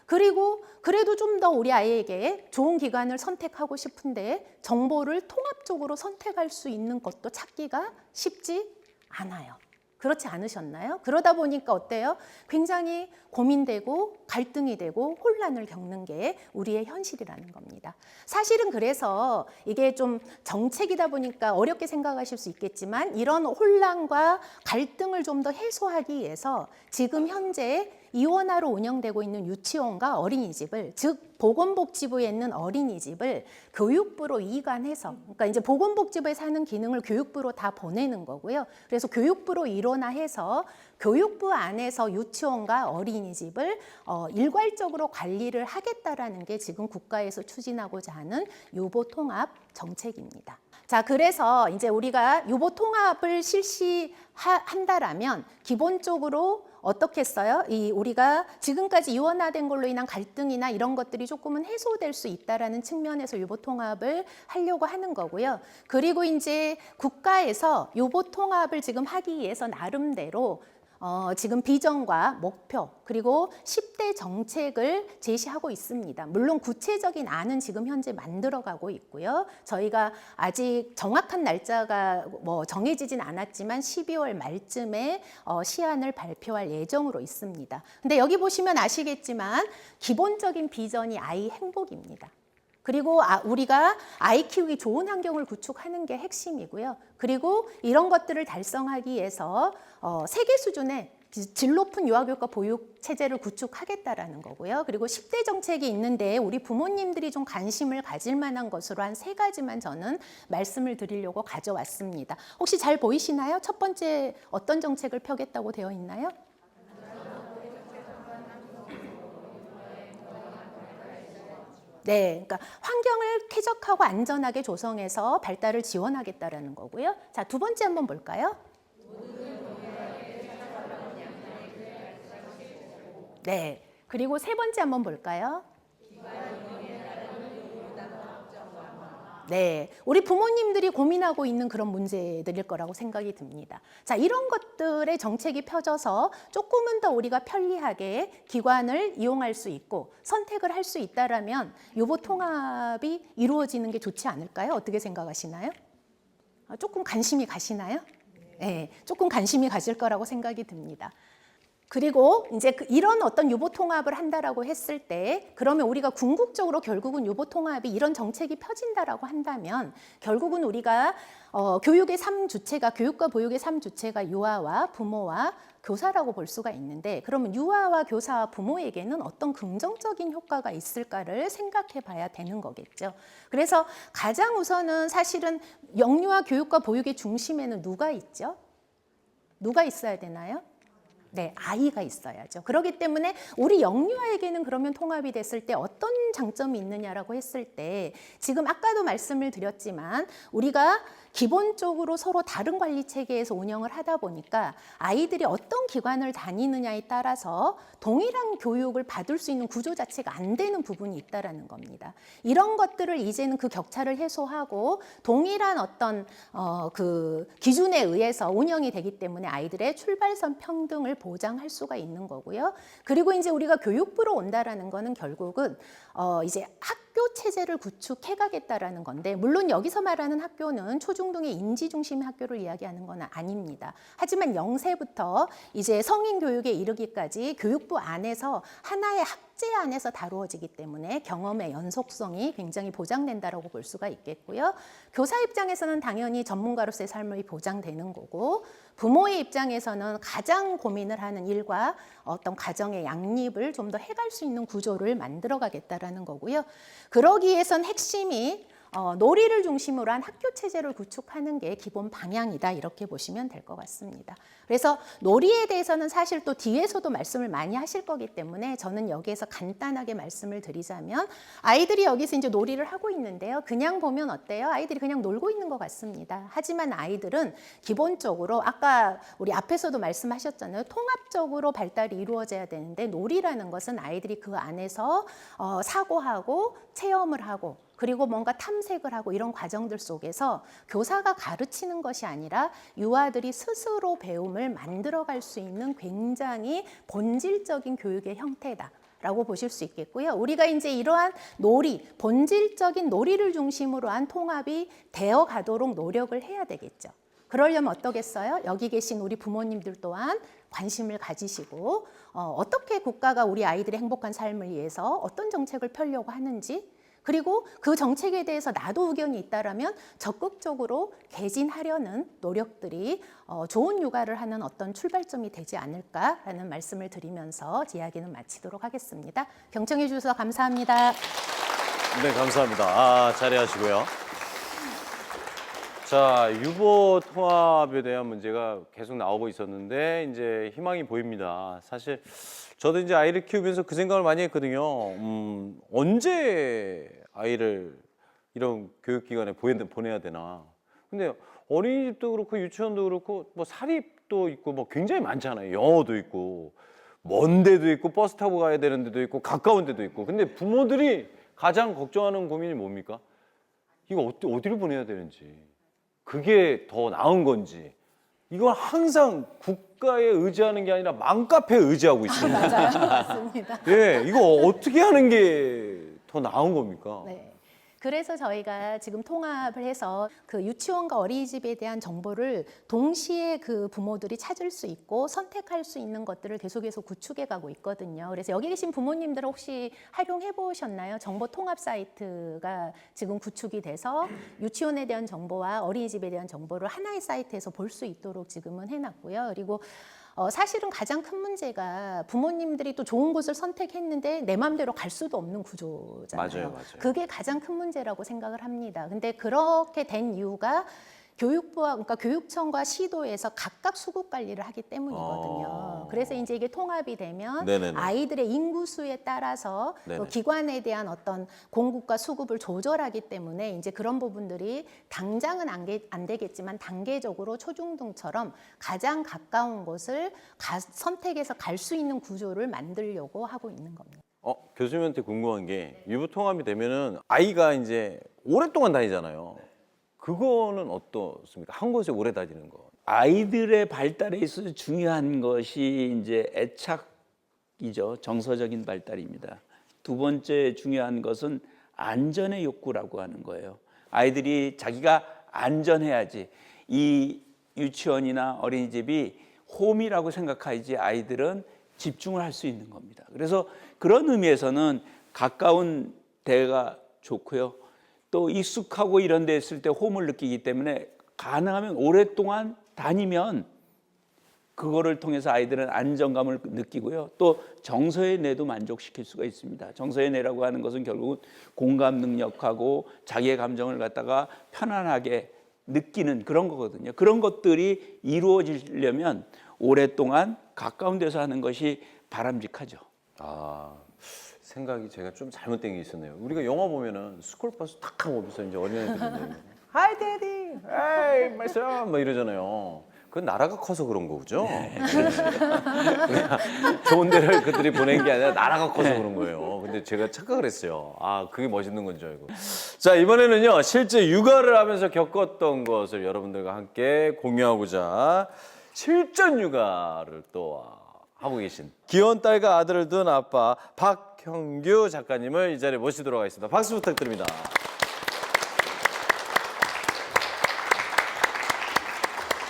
그리고 그래도 좀 더 우리 아이에게 좋은 기관을 선택하고 싶은데 정보를 통합적으로 선택할 수 있는 것도 찾기가 쉽지 않아요. 그렇지 않으셨나요? 그러다 보니까 어때요? 굉장히 고민되고 갈등이 되고 혼란을 겪는 게 우리의 현실이라는 겁니다. 사실은 그래서 이게 좀 정책이다 보니까 어렵게 생각하실 수 있겠지만 이런 혼란과 갈등을 좀 더 해소하기 위해서 지금 현재 이원화로 운영되고 있는 유치원과 어린이집을, 즉 보건복지부에 있는 어린이집을 교육부로 이관해서, 그러니까 이제 보건복지부에서 하는 기능을 교육부로 다 보내는 거고요. 그래서 교육부로 일원화해서 교육부 안에서 유치원과 어린이집을 일괄적으로 관리를 하겠다라는 게 지금 국가에서 추진하고자 하는 유보통합 정책입니다. 자, 그래서 이제 우리가 유보통합을 실시한다라면 기본적으로 어떻게 했어요? 우리가 지금까지 이원화된 걸로 인한 갈등이나 이런 것들이 조금은 해소될 수 있다라는 측면에서 유보통합을 하려고 하는 거고요. 그리고 이제 국가에서 유보통합을 지금 하기 위해서 나름대로 지금 비전과 목표 그리고 10대 정책을 제시하고 있습니다. 물론 구체적인 안은 지금 현재 만들어가고 있고요. 저희가 아직 정확한 날짜가 정해지진 않았지만 12월 말쯤에 시안을 발표할 예정으로 있습니다. 근데 여기 보시면 아시겠지만 기본적인 비전이 아이 행복입니다. 그리고 우리가 아이 키우기 좋은 환경을 구축하는 게 핵심이고요. 그리고 이런 것들을 달성하기 위해서 세계 수준의 질 높은 유아교육과 보육 체제를 구축하겠다라는 거고요. 그리고 10대 정책이 있는데 우리 부모님들이 좀 관심을 가질 만한 것으로 한 3가지만 저는 말씀을 드리려고 가져왔습니다. 혹시 잘 보이시나요? 첫 번째 어떤 정책을 펴겠다고 되어 있나요? 네, 그러니까 환경을 쾌적하고 안전하게 조성해서 발달을 지원하겠다라는 거고요. 자, 두 번째 한번 볼까요? 네, 그리고 세 번째 한번 볼까요? 네, 우리 부모님들이 고민하고 있는 그런 문제들일 거라고 생각이 듭니다. 자, 이런 것들의 정책이 펴져서 조금은 더 우리가 편리하게 기관을 이용할 수 있고 선택을 할 수 있다라면 유보 통합이 이루어지는 게 좋지 않을까요? 어떻게 생각하시나요? 조금 관심이 가시나요? 네, 조금 관심이 가질 거라고 생각이 듭니다. 그리고 이제 이런 어떤 유보 통합을 한다라고 했을 때 그러면 우리가 궁극적으로 결국은 유보 통합이 이런 정책이 펴진다라고 한다면 결국은 우리가 교육의 3주체가 교육과 보육의 3주체가 유아와 부모와 교사라고 볼 수가 있는데 그러면 유아와 교사와 부모에게는 어떤 긍정적인 효과가 있을까를 생각해 봐야 되는 거겠죠. 그래서 가장 우선은 사실은 영유아 교육과 보육의 중심에는 누가 있죠? 누가 있어야 되나요? 네, 아이가 있어야죠. 그렇기 때문에 우리 영유아에게는 그러면 통합이 됐을 때 어떤 장점이 있느냐라고 했을 때 지금 아까도 말씀을 드렸지만 우리가 기본적으로 서로 다른 관리 체계에서 운영을 하다 보니까 아이들이 어떤 기관을 다니느냐에 따라서 동일한 교육을 받을 수 있는 구조 자체가 안 되는 부분이 있다라는 겁니다. 이런 것들을 이제는 그 격차를 해소하고 동일한 어떤 그 기준에 의해서 운영이 되기 때문에 아이들의 출발선 평등을 보장할 수가 있는 거고요. 그리고 이제 우리가 교육부로 온다라는 거는 결국은 이제 학교 체제를 구축해 가겠다라는 건데, 물론 여기서 말하는 학교는 초중등의 인지 중심의 학교를 이야기하는 건 아닙니다. 하지만 0세부터 이제 성인 교육에 이르기까지 교육부 안에서 하나의 학제 안에서 다루어지기 때문에 경험의 연속성이 굉장히 보장된다라고 볼 수가 있겠고요. 교사 입장에서는 당연히 전문가로서의 삶이 보장되는 거고, 부모의 입장에서는 가장 고민을 하는 일과 어떤 가정의 양립을 좀 더 해갈 수 있는 구조를 만들어 가겠다라는 거고요. 그러기 위해선 핵심이 놀이를 중심으로 한 학교 체제를 구축하는 게 기본 방향이다, 이렇게 보시면 될 것 같습니다. 그래서 놀이에 대해서는 사실 또 뒤에서도 말씀을 많이 하실 거기 때문에 저는 여기에서 간단하게 말씀을 드리자면, 아이들이 여기서 이제 놀이를 하고 있는데요. 그냥 보면 어때요? 아이들이 그냥 놀고 있는 것 같습니다. 하지만 아이들은 기본적으로 아까 우리 앞에서도 말씀하셨잖아요. 통합적으로 발달이 이루어져야 되는데, 놀이라는 것은 아이들이 그 안에서 사고하고 체험을 하고 그리고 뭔가 탐색을 하고 이런 과정들 속에서 교사가 가르치는 것이 아니라 유아들이 스스로 배움을 만들어갈 수 있는 굉장히 본질적인 교육의 형태다라고 보실 수 있겠고요. 우리가 이제 이러한 놀이, 본질적인 놀이를 중심으로 한 통합이 되어 가도록 노력을 해야 되겠죠. 그러려면 어떠겠어요? 여기 계신 우리 부모님들 또한 관심을 가지시고 어떻게 국가가 우리 아이들의 행복한 삶을 위해서 어떤 정책을 펴려고 하는지, 그리고 그 정책에 대해서 나도 의견이 있다라면 적극적으로 개진하려는 노력들이 좋은 육아를 하는 어떤 출발점이 되지 않을까라는 말씀을 드리면서 제 이야기는 마치도록 하겠습니다. 경청해 주셔서 감사합니다. 네, 감사합니다. 자리하시고요. 자, 유보 통합에 대한 문제가 계속 나오고 있었는데 이제 희망이 보입니다. 사실 저도 이제 아이를 키우면서 그 생각을 많이 했거든요. 언제 아이를 이런 교육기관에 보내야 되나. 근데 어린이집도 그렇고 유치원도 그렇고 뭐 사립도 있고 뭐 굉장히 많잖아요. 영어도 있고 먼 데도 있고 버스 타고 가야 되는 데도 있고 가까운 데도 있고. 근데 부모들이 가장 걱정하는 고민이 뭡니까? 이거 어디로 보내야 되는지, 그게 더 나은 건지. 이건 항상 국가에 의지하는 게 아니라 맘카페에 의지하고 있습니다. 맞아요. 맞습니다. 예, 이거 어떻게 하는 게 더 나은 겁니까? 네. 그래서 저희가 지금 통합을 해서 그 유치원과 어린이집에 대한 정보를 동시에 그 부모들이 찾을 수 있고 선택할 수 있는 것들을 계속해서 구축해 가고 있거든요. 그래서 여기 계신 부모님들은 혹시 활용해 보셨나요? 정보 통합 사이트가 지금 구축이 돼서 유치원에 대한 정보와 어린이집에 대한 정보를 하나의 사이트에서 볼 수 있도록 지금은 해놨고요. 그리고 사실은 가장 큰 문제가 부모님들이 또 좋은 곳을 선택했는데 내 마음대로 갈 수도 없는 구조잖아요. 맞아요. 그게 가장 큰 문제라고 생각을 합니다. 근데 그렇게 된 이유가 교육부와, 그러니까 교육청과 시도에서 각각 수급 관리를 하기 때문이거든요. 그래서 이제 이게 통합이 되면 네네네. 아이들의 인구수에 따라서 또 네네. 기관에 대한 어떤 공급과 수급을 조절하기 때문에 이제 그런 부분들이 당장은 안 되겠지만 단계적으로 초중등처럼 가장 가까운 곳을 선택해서 갈 수 있는 구조를 만들려고 하고 있는 겁니다. 교수님한테 궁금한 게, 유보 통합이 되면은 아이가 이제 오랫동안 다니잖아요. 그거는 어떻습니까? 한 곳에 오래 다니는 거. 아이들의 발달에 있어서 중요한 것이 이제 애착이죠. 정서적인 발달입니다. 두 번째 중요한 것은 안전의 욕구라고 하는 거예요. 아이들이 자기가 안전해야지, 이 유치원이나 어린이집이 홈이라고 생각하지 아이들은 집중을 할 수 있는 겁니다. 그래서 그런 의미에서는 가까운 데가 좋고요. 또 익숙하고 이런 데 있을 때 홈을 느끼기 때문에 가능하면 오랫동안 다니면 그거를 통해서 아이들은 안정감을 느끼고요. 또 정서의 뇌도 만족시킬 수가 있습니다. 정서의 뇌라고 하는 것은 결국은 공감 능력하고 자기의 감정을 갖다가 편안하게 느끼는 그런 거거든요. 그런 것들이 이루어지려면 오랫동안 가까운 데서 하는 것이 바람직하죠. 생각이 제가 좀 잘못된 게 있었네요. 우리가 영화 보면은 스쿨버스 탁 하고 오면서 이제 어린애들이 Hi Daddy, Hey my son 뭐 이러잖아요. 그건 나라가 커서 그런 거죠. 좋은 데를 그들이 보낸 게 아니라 나라가 커서 그런 거예요. 근데 제가 착각을 했어요. 그게 멋있는 건 줄 알고. 자, 이번에는요, 실제 육아를 하면서 겪었던 것을 여러분들과 함께 공유하고자 실전 육아를 또 하고 계신 귀여운 딸과 아들을 둔 아빠 박형규 작가님을 이 자리에 모시도록 하겠습니다. 박수 부탁드립니다.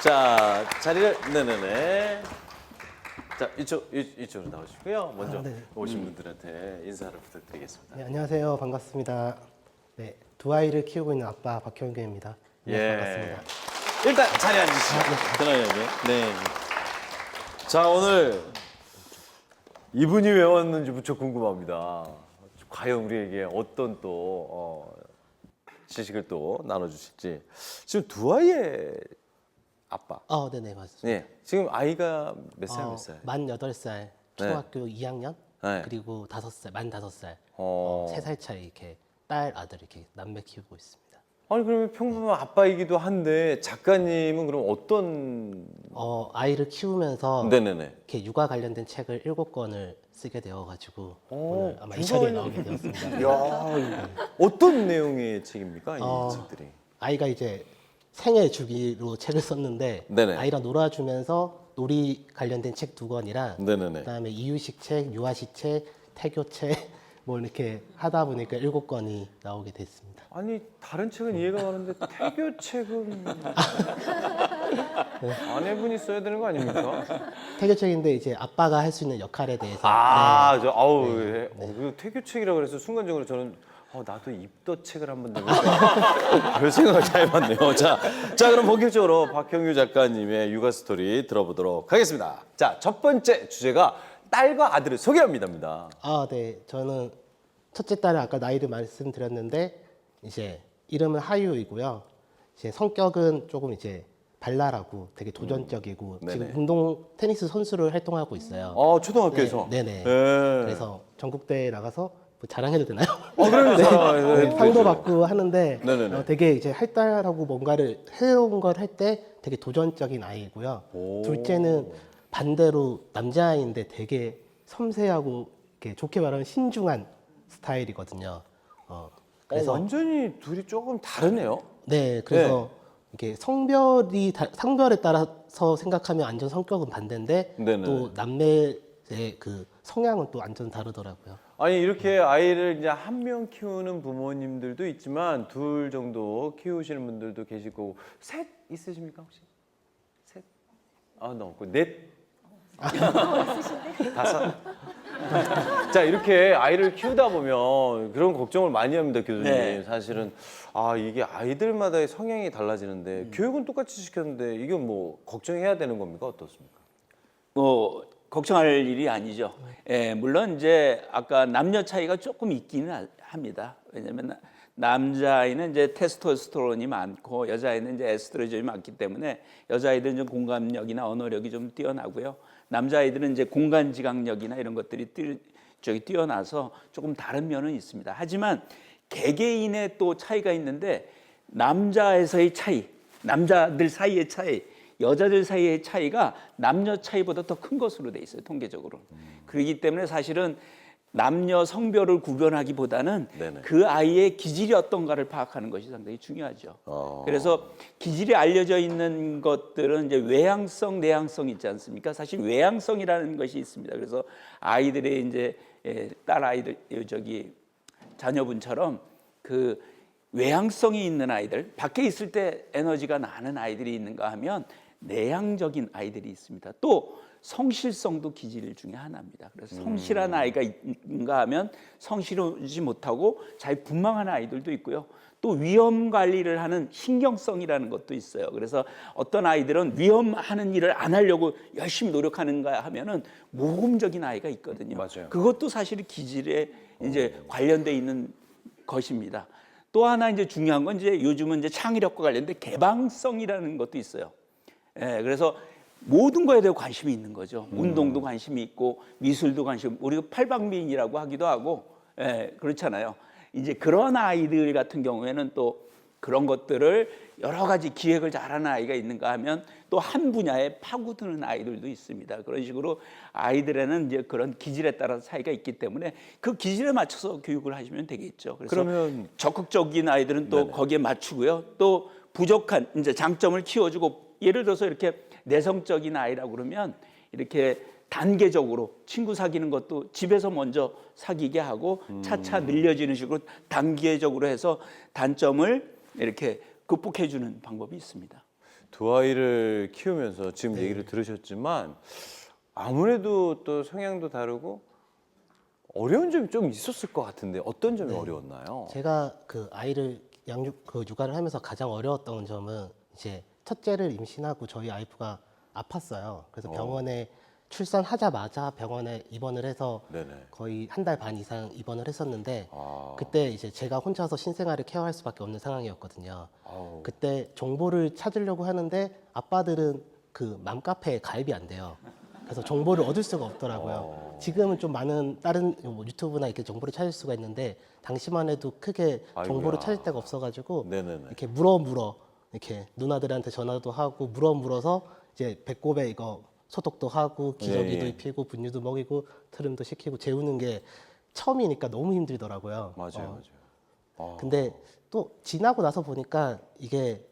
자, 자리를 네네네. 자, 이쪽으로 나오시고요. 먼저 오신 분들한테 인사를 부탁드리겠습니다. 네, 안녕하세요. 반갑습니다. 네, 두 아이를 키우고 있는 아빠 박형규입니다. 네, 반갑습니다. 일단 자리에 앉으시죠. 편안하게. 네. 자, 오늘 이분이 왜 왔는지 무척 궁금합니다. 과연 우리에게 어떤 또 지식을 또 나눠주실지. 지금 두 아이의 아빠. 네네, 맞습니다. 네. 지금 아이가 몇 살, 몇 살? 만 8살, 초등학교 2학년, 네. 그리고 5살, 만 5살, 어. 3살 차이 이렇게 딸, 아들 이렇게 남매 키우고 있습니다. 아니 그러면 평범한 아빠이기도 한데 작가님은 그럼 어떤? 아이를 키우면서 네네네. 이렇게 육아 관련된 책을 7권을 쓰게 되어가지고 오, 오늘 아마 이 육아에- 자리에 나오게 되었습니다. 야, 어떤 내용의 책입니까? 이 어, 책들이. 아이가 이제 생애 주기로 책을 썼는데 네네. 아이랑 놀아주면서 놀이 관련된 책 2권이랑 네네네. 그다음에 이유식 책, 유아식 책, 태교 책 뭐 이렇게 하다 보니까 7권이 나오게 됐습니다. 아니 다른 책은 이해가 가는데 태교 책은 아내분이 써야 되는 거 아닙니까? 태교 책인데 이제 아빠가 할 수 있는 역할에 대해서 아, 저 아우, 그 태교 책이라고 그래서 순간적으로 저는 나도 입덧 책을 한번 내볼까 별 생각을 다 해봤네요. 자, 그럼 본격적으로 박형규 작가님의 육아 스토리 들어보도록 하겠습니다. 자, 첫 번째 주제가 딸과 아들을 소개합니다. 네. 저는 첫째 딸은 아까 나이를 말씀드렸는데 이제 이름은 하유이고요. 이제 성격은 조금 이제 발랄하고 되게 도전적이고 네네. 지금 운동 테니스 선수를 활동하고 있어요. 초등학교에서. 네네. 네. 그래서 전국대회 나가서 뭐 자랑해도 되나요? 그러면 네, 상도 받고 하는데 네네네. 되게 이제 활달하고 뭔가를 새로운 걸 할 때 되게 도전적인 아이고요. 오. 둘째는 반대로 남자아이인데 되게 섬세하고 이렇게 좋게 말하면 신중한 스타일이거든요. 그래서 완전히 둘이 조금 다르네요. 네, 그래서 이게 성별에 따라서 생각하면 완전 성격은 반대인데 네네. 또 남매의 그 성향은 또 완전 다르더라고요. 아니 이렇게 아이를 이제 한 명 키우는 부모님들도 있지만 둘 정도 키우시는 분들도 계시고 셋 있으십니까 혹시? 셋? 너무 없고 넷? 다섯? 자 이렇게 아이를 키우다 보면 그런 걱정을 많이 합니다 교수님. 네. 사실은 이게 아이들마다의 성향이 달라지는데 교육은 똑같이 시켰는데 이게 뭐 걱정해야 되는 겁니까 어떻습니까? 뭐 걱정할 일이 아니죠. 물론 이제 아까 남녀 차이가 조금 있기는 합니다. 왜냐하면 남자아이는 이제 테스토스테론이 많고 여자아이는 이제 에스트로겐이 많기 때문에 여자아이들은 좀 공감력이나 언어력이 좀 뛰어나고요. 남자아이들은 이제 공간지각력이나 이런 것들이 뛰어나서 조금 다른 면은 있습니다. 하지만 개개인의 또 차이가 있는데 남자에서의 차이, 남자들 사이의 차이, 여자들 사이의 차이가 남녀 차이보다 더 큰 것으로 돼 있어요, 통계적으로. 그렇기 때문에 사실은 남녀 성별을 구별하기보다는 네네. 그 아이의 기질이 어떤가를 파악하는 것이 상당히 중요하죠. 그래서 기질이 알려져 있는 것들은 이제 외향성, 내향성 있지 않습니까? 사실 외향성이라는 것이 있습니다. 그래서 아이들의 이제 딸 아이들 자녀분처럼 그 외향성이 있는 아이들, 밖에 있을 때 에너지가 나는 아이들이 있는가 하면 내향적인 아이들이 있습니다. 또 성실성도 기질 중에 하나입니다. 그래서 성실한 아이가 있는가 하면 성실하지 못하고 잘 분망하는 아이들도 있고요. 또 위험 관리를 하는 신경성이라는 것도 있어요. 그래서 어떤 아이들은 위험하는 일을 안 하려고 열심히 노력하는가 하면은 모험적인 아이가 있거든요. 맞아요. 그것도 사실 기질에 이제 관련돼 있는 것입니다. 또 하나 이제 중요한 건 이제 요즘은 이제 창의력과 관련된 개방성이라는 것도 있어요. 그래서 모든 거에 대해 관심이 있는 거죠. 운동도 관심이 있고 미술도 관심. 우리가 팔방미인이라고 하기도 하고, 그렇잖아요. 이제 그런 아이들 같은 경우에는 또 그런 것들을 여러 가지 기획을 잘하는 아이가 있는가 하면 또 한 분야에 파고드는 아이들도 있습니다. 그런 식으로 아이들에는 이제 그런 기질에 따라서 차이가 있기 때문에 그 기질에 맞춰서 교육을 하시면 되겠죠. 그래서 그러면 적극적인 아이들은 또 네네. 거기에 맞추고요. 또 부족한 이제 장점을 키워주고 예를 들어서 이렇게 내성적인 아이라고 그러면 이렇게 단계적으로 친구 사귀는 것도 집에서 먼저 사귀게 하고 차차 늘려지는 식으로 단계적으로 해서 단점을 이렇게 극복해 주는 방법이 있습니다. 두 아이를 키우면서 지금 얘기를 들으셨지만 아무래도 또 성향도 다르고 어려운 점이 좀 있었을 것 같은데 어떤 점이 어려웠나요? 제가 그 아이를 육아를 하면서 가장 어려웠던 점은 이제 첫째를 임신하고 저희 와이프가 아팠어요. 그래서 병원에 출산하자마자 병원에 입원을 해서 네네. 거의 한 달 반 이상 입원을 했었는데 아. 그때 이제 제가 혼자서 신생아를 케어할 수밖에 없는 상황이었거든요. 아우. 그때 정보를 찾으려고 하는데 아빠들은 그 맘카페에 가입이 안 돼요. 그래서 정보를 얻을 수가 없더라고요. 지금은 좀 많은 다른 뭐 유튜브나 이렇게 정보를 찾을 수가 있는데 당시만 해도 크게 정보를 아이고야. 찾을 데가 없어가지고 네네네. 이렇게 물어 이렇게 누나들한테 전화도 하고 물어서 이제 배꼽에 이거 소독도 하고 기저귀도 예. 입히고 분유도 먹이고 트림도 시키고 재우는 게 처음이니까 너무 힘들더라고요. 맞아요. 근데 또 지나고 나서 보니까 이게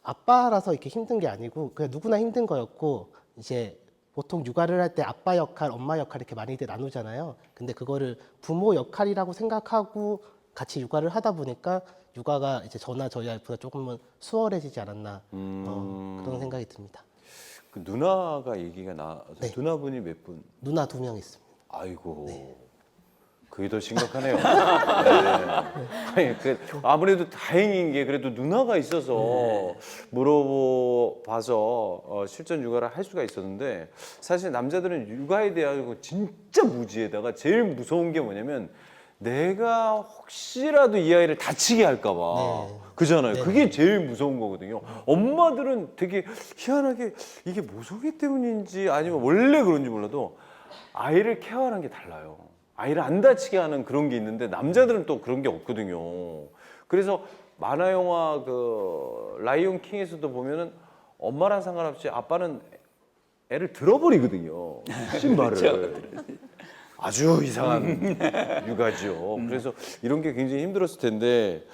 아빠라서 이렇게 힘든 게 아니고 그냥 누구나 힘든 거였고 이제 보통 육아를 할 때 아빠 역할, 엄마 역할 이렇게 많이들 나누잖아요. 근데 그거를 부모 역할이라고 생각하고 같이 육아를 하다 보니까 육아가 이제 저나 저희 와이프가 조금은 수월해지지 않았나 그런 생각이 듭니다. 그 누나가 얘기가 나와서 네. 누나분이 몇 분? 누나 2명 있습니다. 아이고. 그게 더 심각하네요. 네. 아니, 아무래도 다행인 게 그래도 누나가 있어서 물어봐서 실전 육아를 할 수가 있었는데 사실 남자들은 육아에 대하고 진짜 무지에다가 제일 무서운 게 뭐냐면 내가 혹시라도 이 아이를 다치게 할까봐 네. 그잖아요. 네. 그게 제일 무서운 거거든요. 엄마들은 되게 희한하게 이게 모성애 때문인지 아니면 원래 그런지 몰라도 아이를 케어하는 게 달라요. 아이를 안 다치게 하는 그런 게 있는데 남자들은 또 그런 게 없거든요. 그래서 만화 영화 그 라이온 킹에서도 보면은 엄마랑 상관없이 아빠는 애를 들어버리거든요. 신발을. 아주 이상한 육아죠. 그래서 이런 게 굉장히 힘들었을 텐데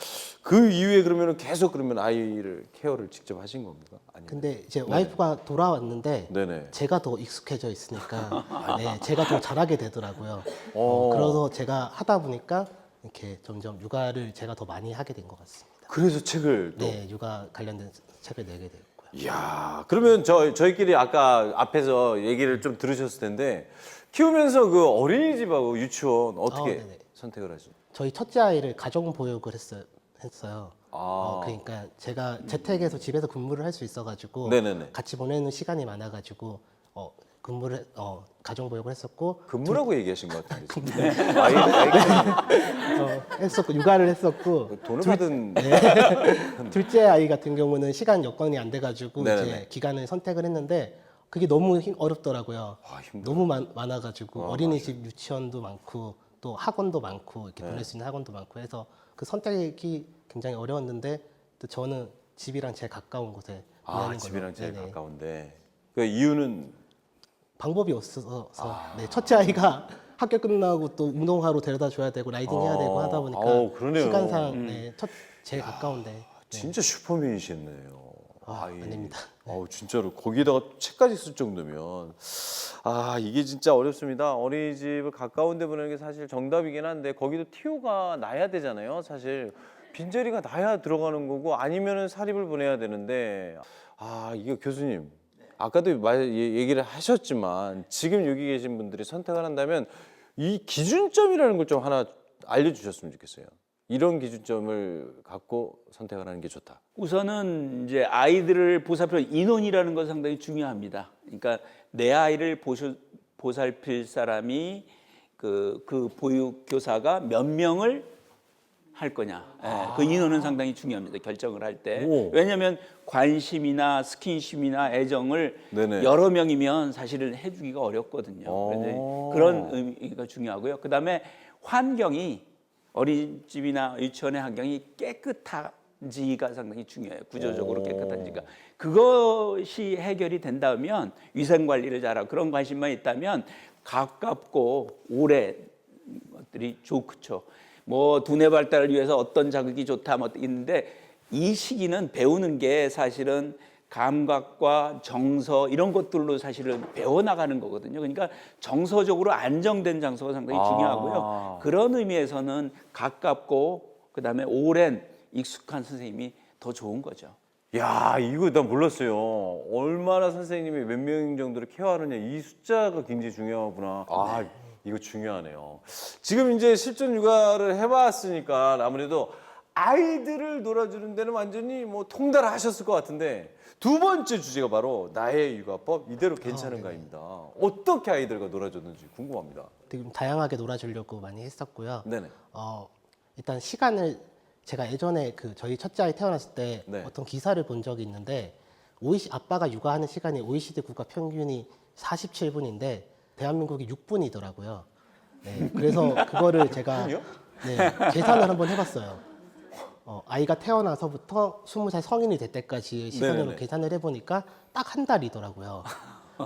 그 이후에 그러면 계속 그러면 아이를 케어를 직접 하신 겁니까? 아니면? 근데 이제 와이프가 돌아왔는데 네네. 제가 더 익숙해져 있으니까 네, 제가 더 잘하게 되더라고요. 어. 그래서 제가 하다 보니까 이렇게 점점 육아를 제가 더 많이 하게 된 것 같습니다. 그래서 책을 또. 네, 육아 관련된 책을 내게 됐고요. 이야, 그러면 저희끼리 아까 앞에서 얘기를 좀 들으셨을 텐데 키우면서 그 어린이집하고 유치원 어떻게 네네. 선택을 하시죠? 저희 첫째 아이를 가정 보육을 했어요. 그러니까 제가 재택에서 집에서 근무를 할 수 있어가지고 네네네. 같이 보내는 시간이 많아가지고 근무를 가정 보육을 했었고 근무라고 얘기하신 것 같은데 지금. 아이가 했었고 육아를 했었고 돈을 받은 둘째 아이 같은 경우는 시간 여건이 안 돼가지고 네네네. 이제 기간을 선택을 했는데 그게 너무 어렵더라고요. 힘들어. 너무 많아가지고 어린이집 유치원도 많고 또 학원도 많고 이렇게 보낼 수 있는 학원도 많고 해서 그 선택이 굉장히 어려웠는데 또 저는 집이랑 제일 가까운 곳에 보내는 걸로. 집이랑 제일 네네. 가까운데 그 이유는 방법이 없어서 네, 첫째 아이가 학교 끝나고 또 운동하러 데려다 줘야 되고 라이딩 해야 되고 하다 보니까 그러네요. 시간상 네, 제일 가까운데 네. 진짜 슈퍼맨이셨네요. 아닙니다. 진짜로 거기다가 책까지 쓸 정도면 이게 진짜 어렵습니다. 어린이집을 가까운 데 보내는 게 사실 정답이긴 한데 거기도 티오가 나야 되잖아요. 사실 빈자리가 나야 들어가는 거고 아니면은 사립을 보내야 되는데 이게 교수님 아까도 얘기를 하셨지만 지금 여기 계신 분들이 선택을 한다면 이 기준점이라는 걸 좀 하나 알려주셨으면 좋겠어요. 이런 기준점을 갖고 선택을 하는 게 좋다. 우선은 이제 아이들을 보살필 인원이라는 건 상당히 중요합니다. 그러니까 내 아이를 보살필 사람이 그 보육 교사가 몇 명을 할 거냐. 그 인원은 상당히 중요합니다. 결정을 할 때. 오. 왜냐하면 관심이나 스킨십이나 애정을 네네. 여러 명이면 사실은 해주기가 어렵거든요. 그래서 그런 의미가 중요하고요. 그다음에 환경이 어린이집이나 유치원의 환경이 깨끗한지가 상당히 중요해요. 구조적으로 깨끗한지가. 그것이 해결이 된다면 위생관리를 잘하고 그런 관심만 있다면 가깝고 오래 것들이 좋죠. 뭐 두뇌 발달을 위해서 어떤 자극이 좋다 뭐 있는데 이 시기는 배우는 게 사실은 감각과 정서 이런 것들로 사실은 배워나가는 거거든요. 그러니까 정서적으로 안정된 장소가 상당히 중요하고요. 그런 의미에서는 가깝고 그다음에 오랜 익숙한 선생님이 더 좋은 거죠. 야, 이거 난 몰랐어요. 얼마나 선생님이 몇 명 정도를 케어하느냐 이 숫자가 굉장히 중요하구나. 아, 이거 중요하네요. 지금 이제 실전 육아를 해봤으니까 아무래도 아이들을 놀아주는 데는 완전히 뭐 통달하셨을 것 같은데 두 번째 주제가 바로 나의 육아법 이대로 괜찮은가입니다. 어떻게 아이들과 놀아줬는지 궁금합니다. 되게 다양하게 놀아주려고 많이 했었고요. 네네. 일단 시간을 제가 예전에 그 저희 첫째 아이 태어났을 때 네. 어떤 기사를 본 적이 있는데 아빠가 육아하는 시간이 OECD 국가 평균이 47분인데 대한민국이 6분이더라고요. 네, 그래서 그거를 제가 네, 계산을 한번 해봤어요. 아이가 태어나서부터 20살 성인이 될 때까지의 시간으로 네네네. 계산을 해보니까 딱 한 달이더라고요.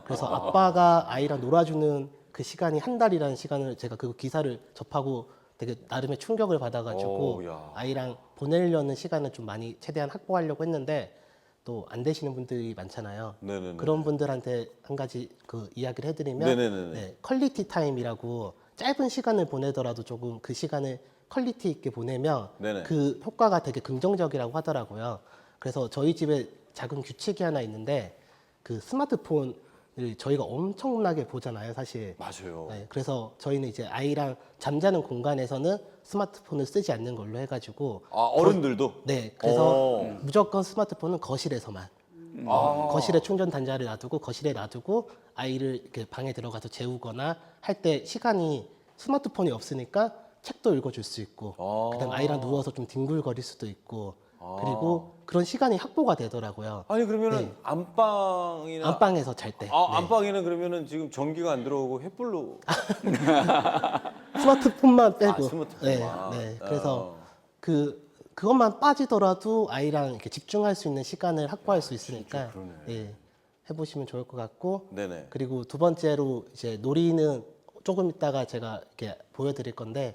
그래서 아빠가 아이랑 놀아주는 그 시간이 한 달이라는 시간을 제가 그 기사를 접하고 되게 나름의 충격을 받아가지고 오, 야. 아이랑 보내려는 시간을 좀 많이 최대한 확보하려고 했는데 또 안 되시는 분들이 많잖아요. 네네네. 그런 분들한테 한 가지 그 이야기를 해드리면 네네네네. 네, 퀄리티 타임이라고 짧은 시간을 보내더라도 조금 그 시간을 퀄리티 있게 보내면 네네. 그 효과가 되게 긍정적이라고 하더라고요. 그래서 저희 집에 작은 규칙이 하나 있는데 그 스마트폰을 저희가 엄청나게 보잖아요, 사실. 맞아요. 네, 그래서 저희는 이제 아이랑 잠자는 공간에서는 스마트폰을 쓰지 않는 걸로 해가지고 아, 어른들도? 네, 그래서 오. 무조건 스마트폰은 거실에서만 거실에 충전 단자를 놔두고 거실에 놔두고 아이를 이렇게 방에 들어가서 재우거나 할 때 시간이 스마트폰이 없으니까 책도 읽어줄 수 있고 그다음 아이랑 누워서 좀 뒹굴거릴 수도 있고 그리고 그런 시간이 확보가 되더라고요. 아니 그러면은 네. 안방이나 안방에서 잘 때. 아, 네. 안방에는 그러면은 지금 전기가 안 들어오고 횃불로 스마트폰만 빼고. 스마트폰만. 네, 네. 그래서 그것만 빠지더라도 아이랑 이렇게 집중할 수 있는 시간을 확보할 수 있으니까 그러네. 예, 해보시면 좋을 것 같고. 네네. 그리고 두 번째로 이제 놀이는 조금 있다가 제가 이렇게 보여드릴 건데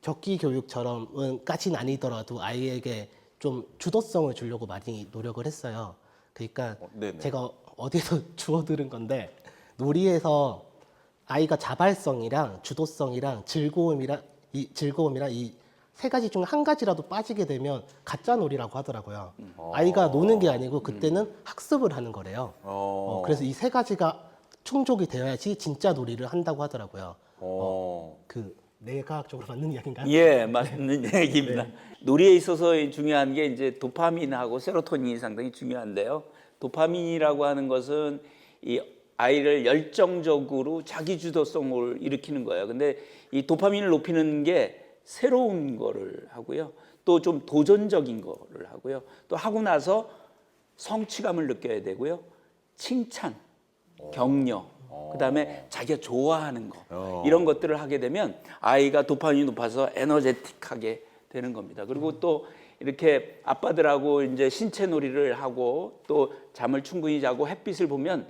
적기 교육처럼까지는 아니더라도 아이에게 좀 주도성을 주려고 많이 노력을 했어요. 그러니까 네네. 제가 어디서 주워 들은 건데 놀이에서 아이가 자발성이랑 주도성이랑 즐거움이랑 이 세 가지 중 한 가지라도 빠지게 되면 가짜 놀이라고 하더라고요. 아이가 노는 게 아니고 그때는 학습을 하는 거래요. 그래서 이 세 가지가 충족이 되어야지 진짜 놀이를 한다고 하더라고요. 그 뇌과학적으로 맞는 이야기인가요? 예, 맞는 얘기입니다. 놀이에 있어서 중요한 게 이제 도파민하고 세로토닌이 상당히 중요한데요. 도파민이라고 하는 것은 이 아이를 열정적으로 자기 주도성을 일으키는 거예요. 근데 이 도파민을 높이는 게 새로운 거를 하고요. 또 좀 도전적인 거를 하고요. 또 하고 나서 성취감을 느껴야 되고요. 칭찬, 격려, 그다음에 자기가 좋아하는 거 이런 것들을 하게 되면 아이가 도파민이 높아서 에너제틱하게 되는 겁니다. 그리고 또 이렇게 아빠들하고 이제 신체 놀이를 하고 또 잠을 충분히 자고 햇빛을 보면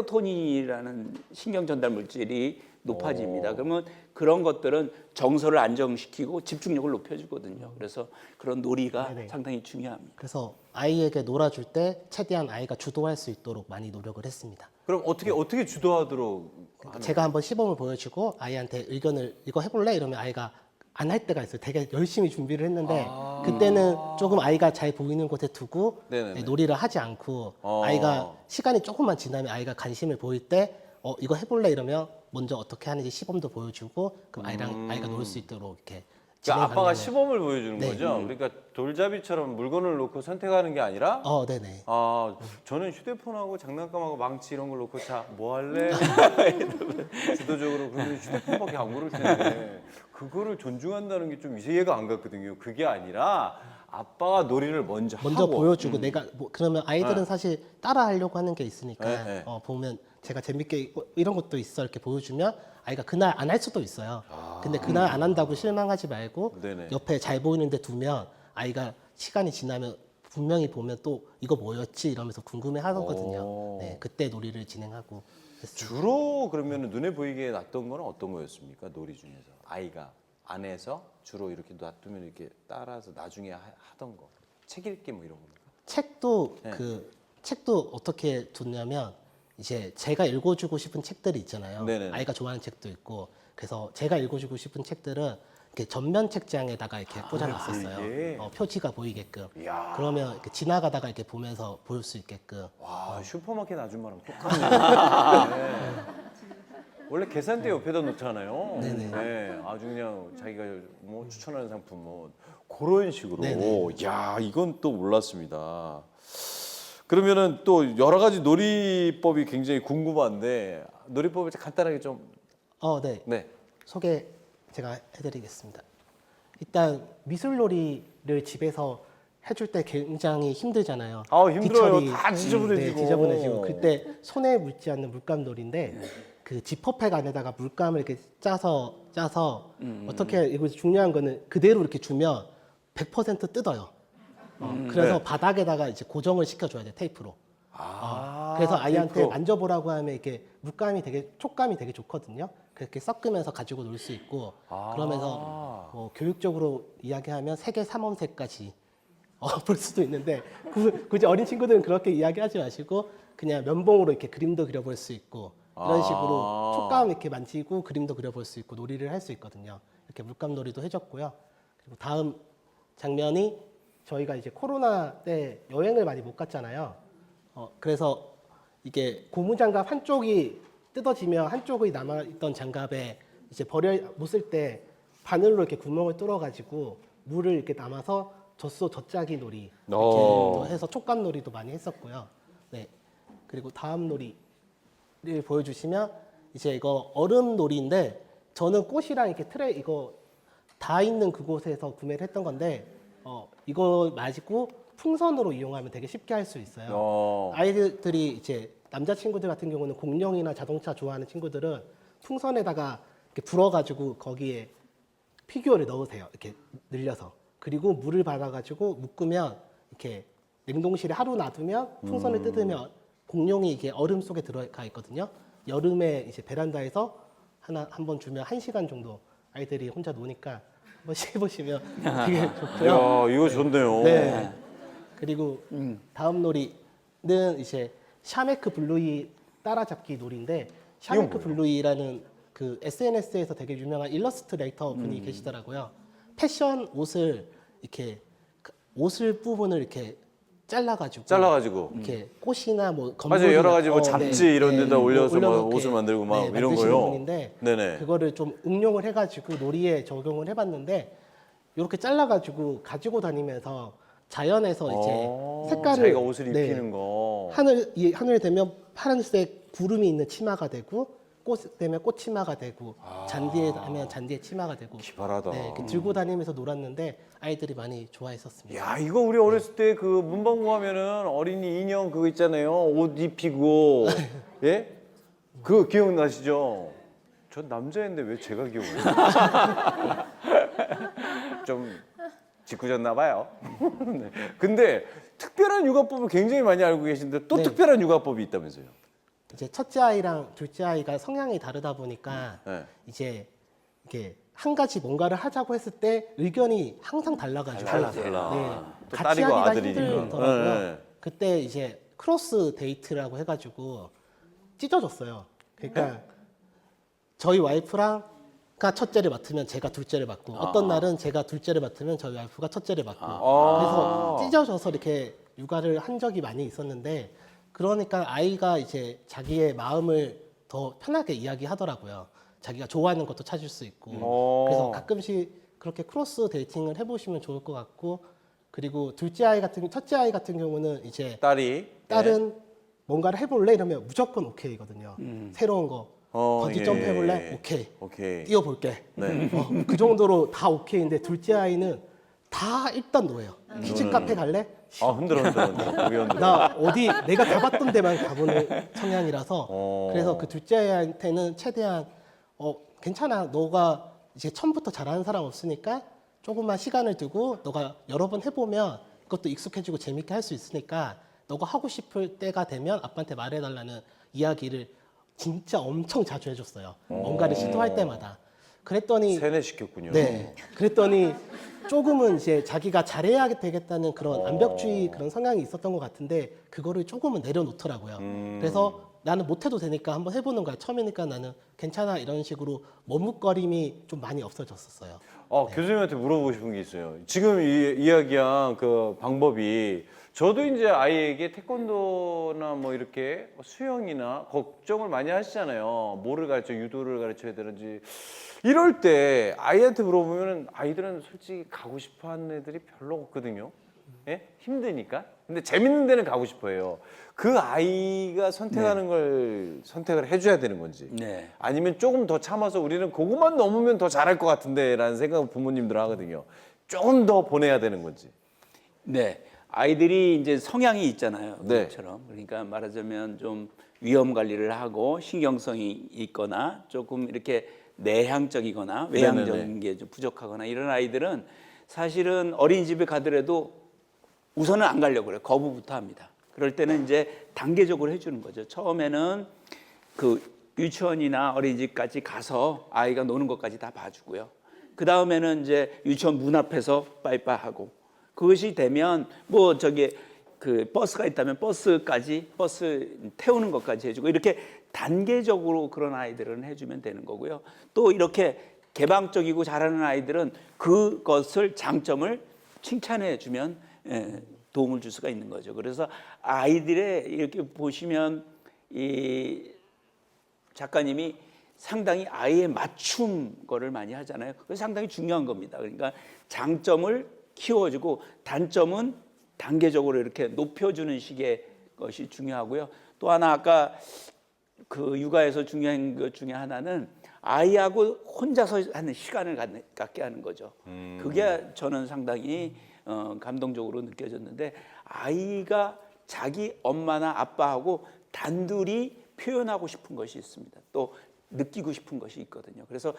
세로토닌이라는 신경 전달 물질이 높아집니다. 그러면 그런 것들은 정서를 안정시키고 집중력을 높여주거든요. 그래서 그런 놀이가 네네. 상당히 중요합니다. 그래서 아이에게 놀아줄 때 최대한 아이가 주도할 수 있도록 많이 노력을 했습니다. 그럼 어떻게 주도하도록 제가 한번 시범을 보여주고 아이한테 의견을 이거 해볼래? 이러면 아이가 안 할 때가 있어요. 되게 열심히 준비를 했는데 그때는 조금 아이가 잘 보이는 곳에 두고 네네네. 놀이를 하지 않고 아이가 시간이 조금만 지나면 아이가 관심을 보일 때 이거 해볼래? 이러면 먼저 어떻게 하는지 시범도 보여주고 그럼 아이가 놀 수 있도록 이렇게 그러니까 아빠가 진행하면은- 시범을 보여주는 네. 거죠. 그러니까 돌잡이처럼 물건을 놓고 선택하는 게 아니라 네네. 저는 휴대폰하고 장난감하고 망치 이런 걸 놓고 자 뭐 할래? 주도적으로 그러면 휴대폰밖에 안 고를 텐데 그거를 존중한다는 게 좀 이해가 안 갔거든요. 그게 아니라 아빠가 놀이를 먼저 하고 보여주고 내가 그러면 아이들은 사실 따라하려고 하는 게 있으니까 네, 네. 보면 제가 재밌게 이런 것도 있어 이렇게 보여주면 아이가 그날 안 할 수도 있어요. 근데 그날 안 한다고 실망하지 말고 네네. 옆에 잘 보이는데 두면 아이가 시간이 지나면 분명히 보면 또 이거 뭐였지 이러면서 궁금해 하거든요. 네, 그때 놀이를 진행하고 했습니다. 주로 그러면 눈에 보이게 놨던 거는 어떤 거였습니까? 놀이 중에서 아이가 안에서 주로 이렇게 놔두면 이렇게 따라서 나중에 하던 거 책 읽기 뭐 이런 겁니까? 책도 네. 그 책도 어떻게 뒀냐면 이제 제가 읽어주고 싶은 책들이 있잖아요. 네네네. 아이가 좋아하는 책도 있고 그래서 제가 읽어주고 싶은 책들은 이렇게 전면 책장에다가 이렇게 꽂아놨었어요. 이게? 표지가 보이게끔. 이야. 그러면 이렇게 지나가다가 이렇게 보면서 볼 수 있게끔. 와, 슈퍼마켓 아줌마랑 똑같네요. 네. 원래 계산대 옆에다 놓잖아요. 네네. 네, 아주 그냥 자기가 뭐 추천하는 상품 뭐 그런 식으로. 네네. 야, 이건 또 몰랐습니다. 그러면은 또 여러 가지 놀이법이 굉장히 궁금한데 놀이법을 간단하게 좀 네. 네. 소개 제가 해드리겠습니다. 일단 미술놀이를 집에서 해줄 때 굉장히 힘들잖아요. 아, 힘들어요. 뒤처리, 다 지저분해지고. 네, 지저분해지고. 그때 손에 묻지 않는 물감놀이인데 그 지퍼팩 안에다가 물감을 이렇게 짜서 어떻게 이거 중요한 거는 그대로 이렇게 주면 100% 뜯어요. 그래서 네. 바닥에다가 이제 고정을 시켜줘야 돼 테이프로. 아, 그래서 아이한테 테이프로. 만져보라고 하면 이렇게 물감이 되게 촉감이 되게 좋거든요. 그렇게 섞으면서 가지고 놀 수 있고 그러면서 뭐 교육적으로 이야기하면 세계 삼원세까지 볼 수도 있는데 굳이 어린 친구들은 그렇게 이야기하지 마시고 그냥 면봉으로 이렇게 그림도 그려볼 수 있고 이런 식으로 촉감 이렇게 만지고 그림도 그려볼 수 있고 놀이를 할 수 있거든요. 이렇게 물감놀이도 해줬고요. 그리고 다음 장면이 저희가 이제 코로나 때 여행을 많이 못 갔잖아요. 그래서 이게 고무장갑 한쪽이 뜯어지면 한쪽이 남아있던 장갑에 이제 못 쓸 때 바늘로 이렇게 구멍을 뚫어가지고 물을 이렇게 남아서 젖소 젖짜기 놀이 이렇게 또 해서 촉감 놀이도 많이 했었고요. 네. 그리고 다음 놀이를 보여주시면 이제 이거 얼음 놀이인데 저는 꽃이랑 이렇게 틀에 이거 다 있는 그곳에서 구매를 했던 건데 이거 마시고 풍선으로 이용하면 되게 쉽게 할 수 있어요. 아이들이 이제 남자친구들 같은 경우는 공룡이나 자동차 좋아하는 친구들은 풍선에다가 이렇게 불어가지고 거기에 피규어를 넣으세요. 이렇게 늘려서. 그리고 물을 받아가지고 묶으면 이렇게 냉동실에 하루 놔두면 풍선을 뜯으면 공룡이 이게 얼음 속에 들어가 있거든요. 여름에 이제 베란다에서 한번 주면 1시간 정도 아이들이 혼자 노니까 한 번씩 해보시면 되게 좋고요. 야, 이거 좋네요. 네. 그리고 다음 놀이는 이제 샤메크 블루이 따라잡기 놀이인데 샤메크 블루이라는 그 SNS에서 되게 유명한 일러스트레이터 분이 계시더라고요. 패션 옷을 이렇게 옷을 부분을 이렇게 잘라가지고 이렇게 꽃이나 뭐 맞아요. 여러 가지 뭐 건물이나- 잡지 이런 데다 올려서 막 올려놓게, 옷을 만들고 막 이런 만드시는 거요. 분인데 네네. 그거를 좀 응용을 해가지고 놀이에 적용을 해봤는데 이렇게 잘라가지고 가지고 다니면서 자연에서 이제 색깔을 자기가 옷을 네, 입히는 거. 하늘 되면 파란색 구름이 있는 치마가 되고 꽃 되면 꽃치마가 되고 잔디에 하면 잔디에 치마가 되고 기발하다. 네, 이렇게 들고 다니면서 놀았는데 아이들이 많이 좋아했었습니다. 야, 이거 우리 어렸을 때 그 문방구 가면은 어린이 인형 그거 있잖아요. 옷 입히고. 예? 그거 기억나시죠? 전 남자인데 왜 제가 기억해요? 좀 짓궂었나 봐요. 네. 근데 특별한 육아법을 굉장히 많이 알고 계신데 또 네. 특별한 육아법이 있다면서요? 이제 첫째 아이랑 둘째 아이가 성향이 다르다 보니까 네. 이제 이게 한 가지 뭔가를 하자고 했을 때 의견이 항상 달라가지고 달라. 네, 또 같이 딸이고 하기가 아들이니까. 힘들더라고요. 네. 그때 이제 크로스 데이트라고 해가지고 찢어졌어요. 그러니까 저희 와이프랑 첫째를 맡으면 제가 둘째를 맡고 어떤 날은 제가 둘째를 맡으면 저희 와이프가 첫째를 맡고 그래서 찢어져서 이렇게 육아를 한 적이 많이 있었는데 그러니까 아이가 이제 자기의 마음을 더 편하게 이야기하더라고요. 자기가 좋아하는 것도 찾을 수 있고 그래서 가끔씩 그렇게 크로스 데이팅을 해보시면 좋을 것 같고 그리고 첫째 아이 같은 경우는 이제 딸은 뭔가를 해볼래 이러면 무조건 오케이거든요. 새로운 거 번지 점프 해볼래? 오케이. 뛰어볼게. 네. 그 정도로 다 오케이인데 둘째 아이는 다 일단 노예요. 키즈 카페 갈래? 아, 흔들어. 고개 흔들어. 나 어디 내가 가봤던 데만 가보는 성향이라서 그래서 그 둘째 아이한테는 최대한 괜찮아. 너가 이제 처음부터 잘하는 사람 없으니까 조금만 시간을 두고 너가 여러 번 해보면 그것도 익숙해지고 재밌게 할 수 있으니까 너가 하고 싶을 때가 되면 아빠한테 말해달라는 이야기를 진짜 엄청 자주 해줬어요. 뭔가를 시도할 때마다. 그랬더니 세뇌시켰군요. 네. 그랬더니 조금은 이제 자기가 잘해야 되겠다는 그런 완벽주의 그런 성향이 있었던 것 같은데 그거를 조금은 내려놓더라고요. 그래서 나는 못해도 되니까 한번 해보는 거야. 처음이니까 나는 괜찮아 이런 식으로 머뭇거림이 좀 많이 없어졌었어요. 교수님한테 물어보고 싶은 게 있어요. 지금 이야기한 그 방법이 저도 이제 아이에게 태권도나 뭐 이렇게 수영이나 걱정을 많이 하시잖아요. 뭐를 가르쳐, 유도를 가르쳐야 되는지. 이럴 때 아이한테 물어보면 아이들은 솔직히 가고 싶어 하는 애들이 별로 없거든요. 예? 힘드니까. 근데 재밌는 데는 가고 싶어 해요. 그 아이가 선택하는 걸 선택을 해줘야 되는 건지. 네. 아니면 조금 더 참아서 우리는 그것만 넘으면 더 잘할 것 같은데 라는 생각을 부모님들 하거든요. 조금 더 보내야 되는 건지. 네. 아이들이 이제 성향이 있잖아요. 네. 그처럼. 그러니까 말하자면 좀 위험 관리를 하고 신경성이 있거나 조금 이렇게 내향적이거나 외향적인 게 좀 부족하거나 이런 아이들은 사실은 어린이집에 가더라도 우선은 안 가려고 그래요. 거부부터 합니다. 그럴 때는 이제 단계적으로 해주는 거죠. 처음에는 그 유치원이나 어린이집까지 가서 아이가 노는 것까지 다 봐주고요. 그 다음에는 이제 유치원 문 앞에서 빠이빠이 하고 그것이 되면 뭐 저기 그 버스가 있다면 버스 태우는 것까지 해주고 이렇게 단계적으로 그런 아이들은 해주면 되는 거고요. 또 이렇게 개방적이고 잘하는 아이들은 그것을 장점을 칭찬해 주면 도움을 줄 수가 있는 거죠. 그래서 아이들의 이렇게 보시면 이 작가님이 상당히 아이의 맞춤 거를 많이 하잖아요. 그게 상당히 중요한 겁니다. 그러니까 장점을 키워주고 단점은 단계적으로 이렇게 높여주는 식의 것이 중요하고요. 또 하나 아까 그 육아에서 중요한 것 중에 하나는 아이하고 혼자서 하는 시간을 갖게 하는 거죠. 그게 저는 상당히 감동적으로 느껴졌는데 아이가 자기 엄마나 아빠하고 단둘이 표현하고 싶은 것이 있습니다. 또 느끼고 싶은 것이 있거든요. 그래서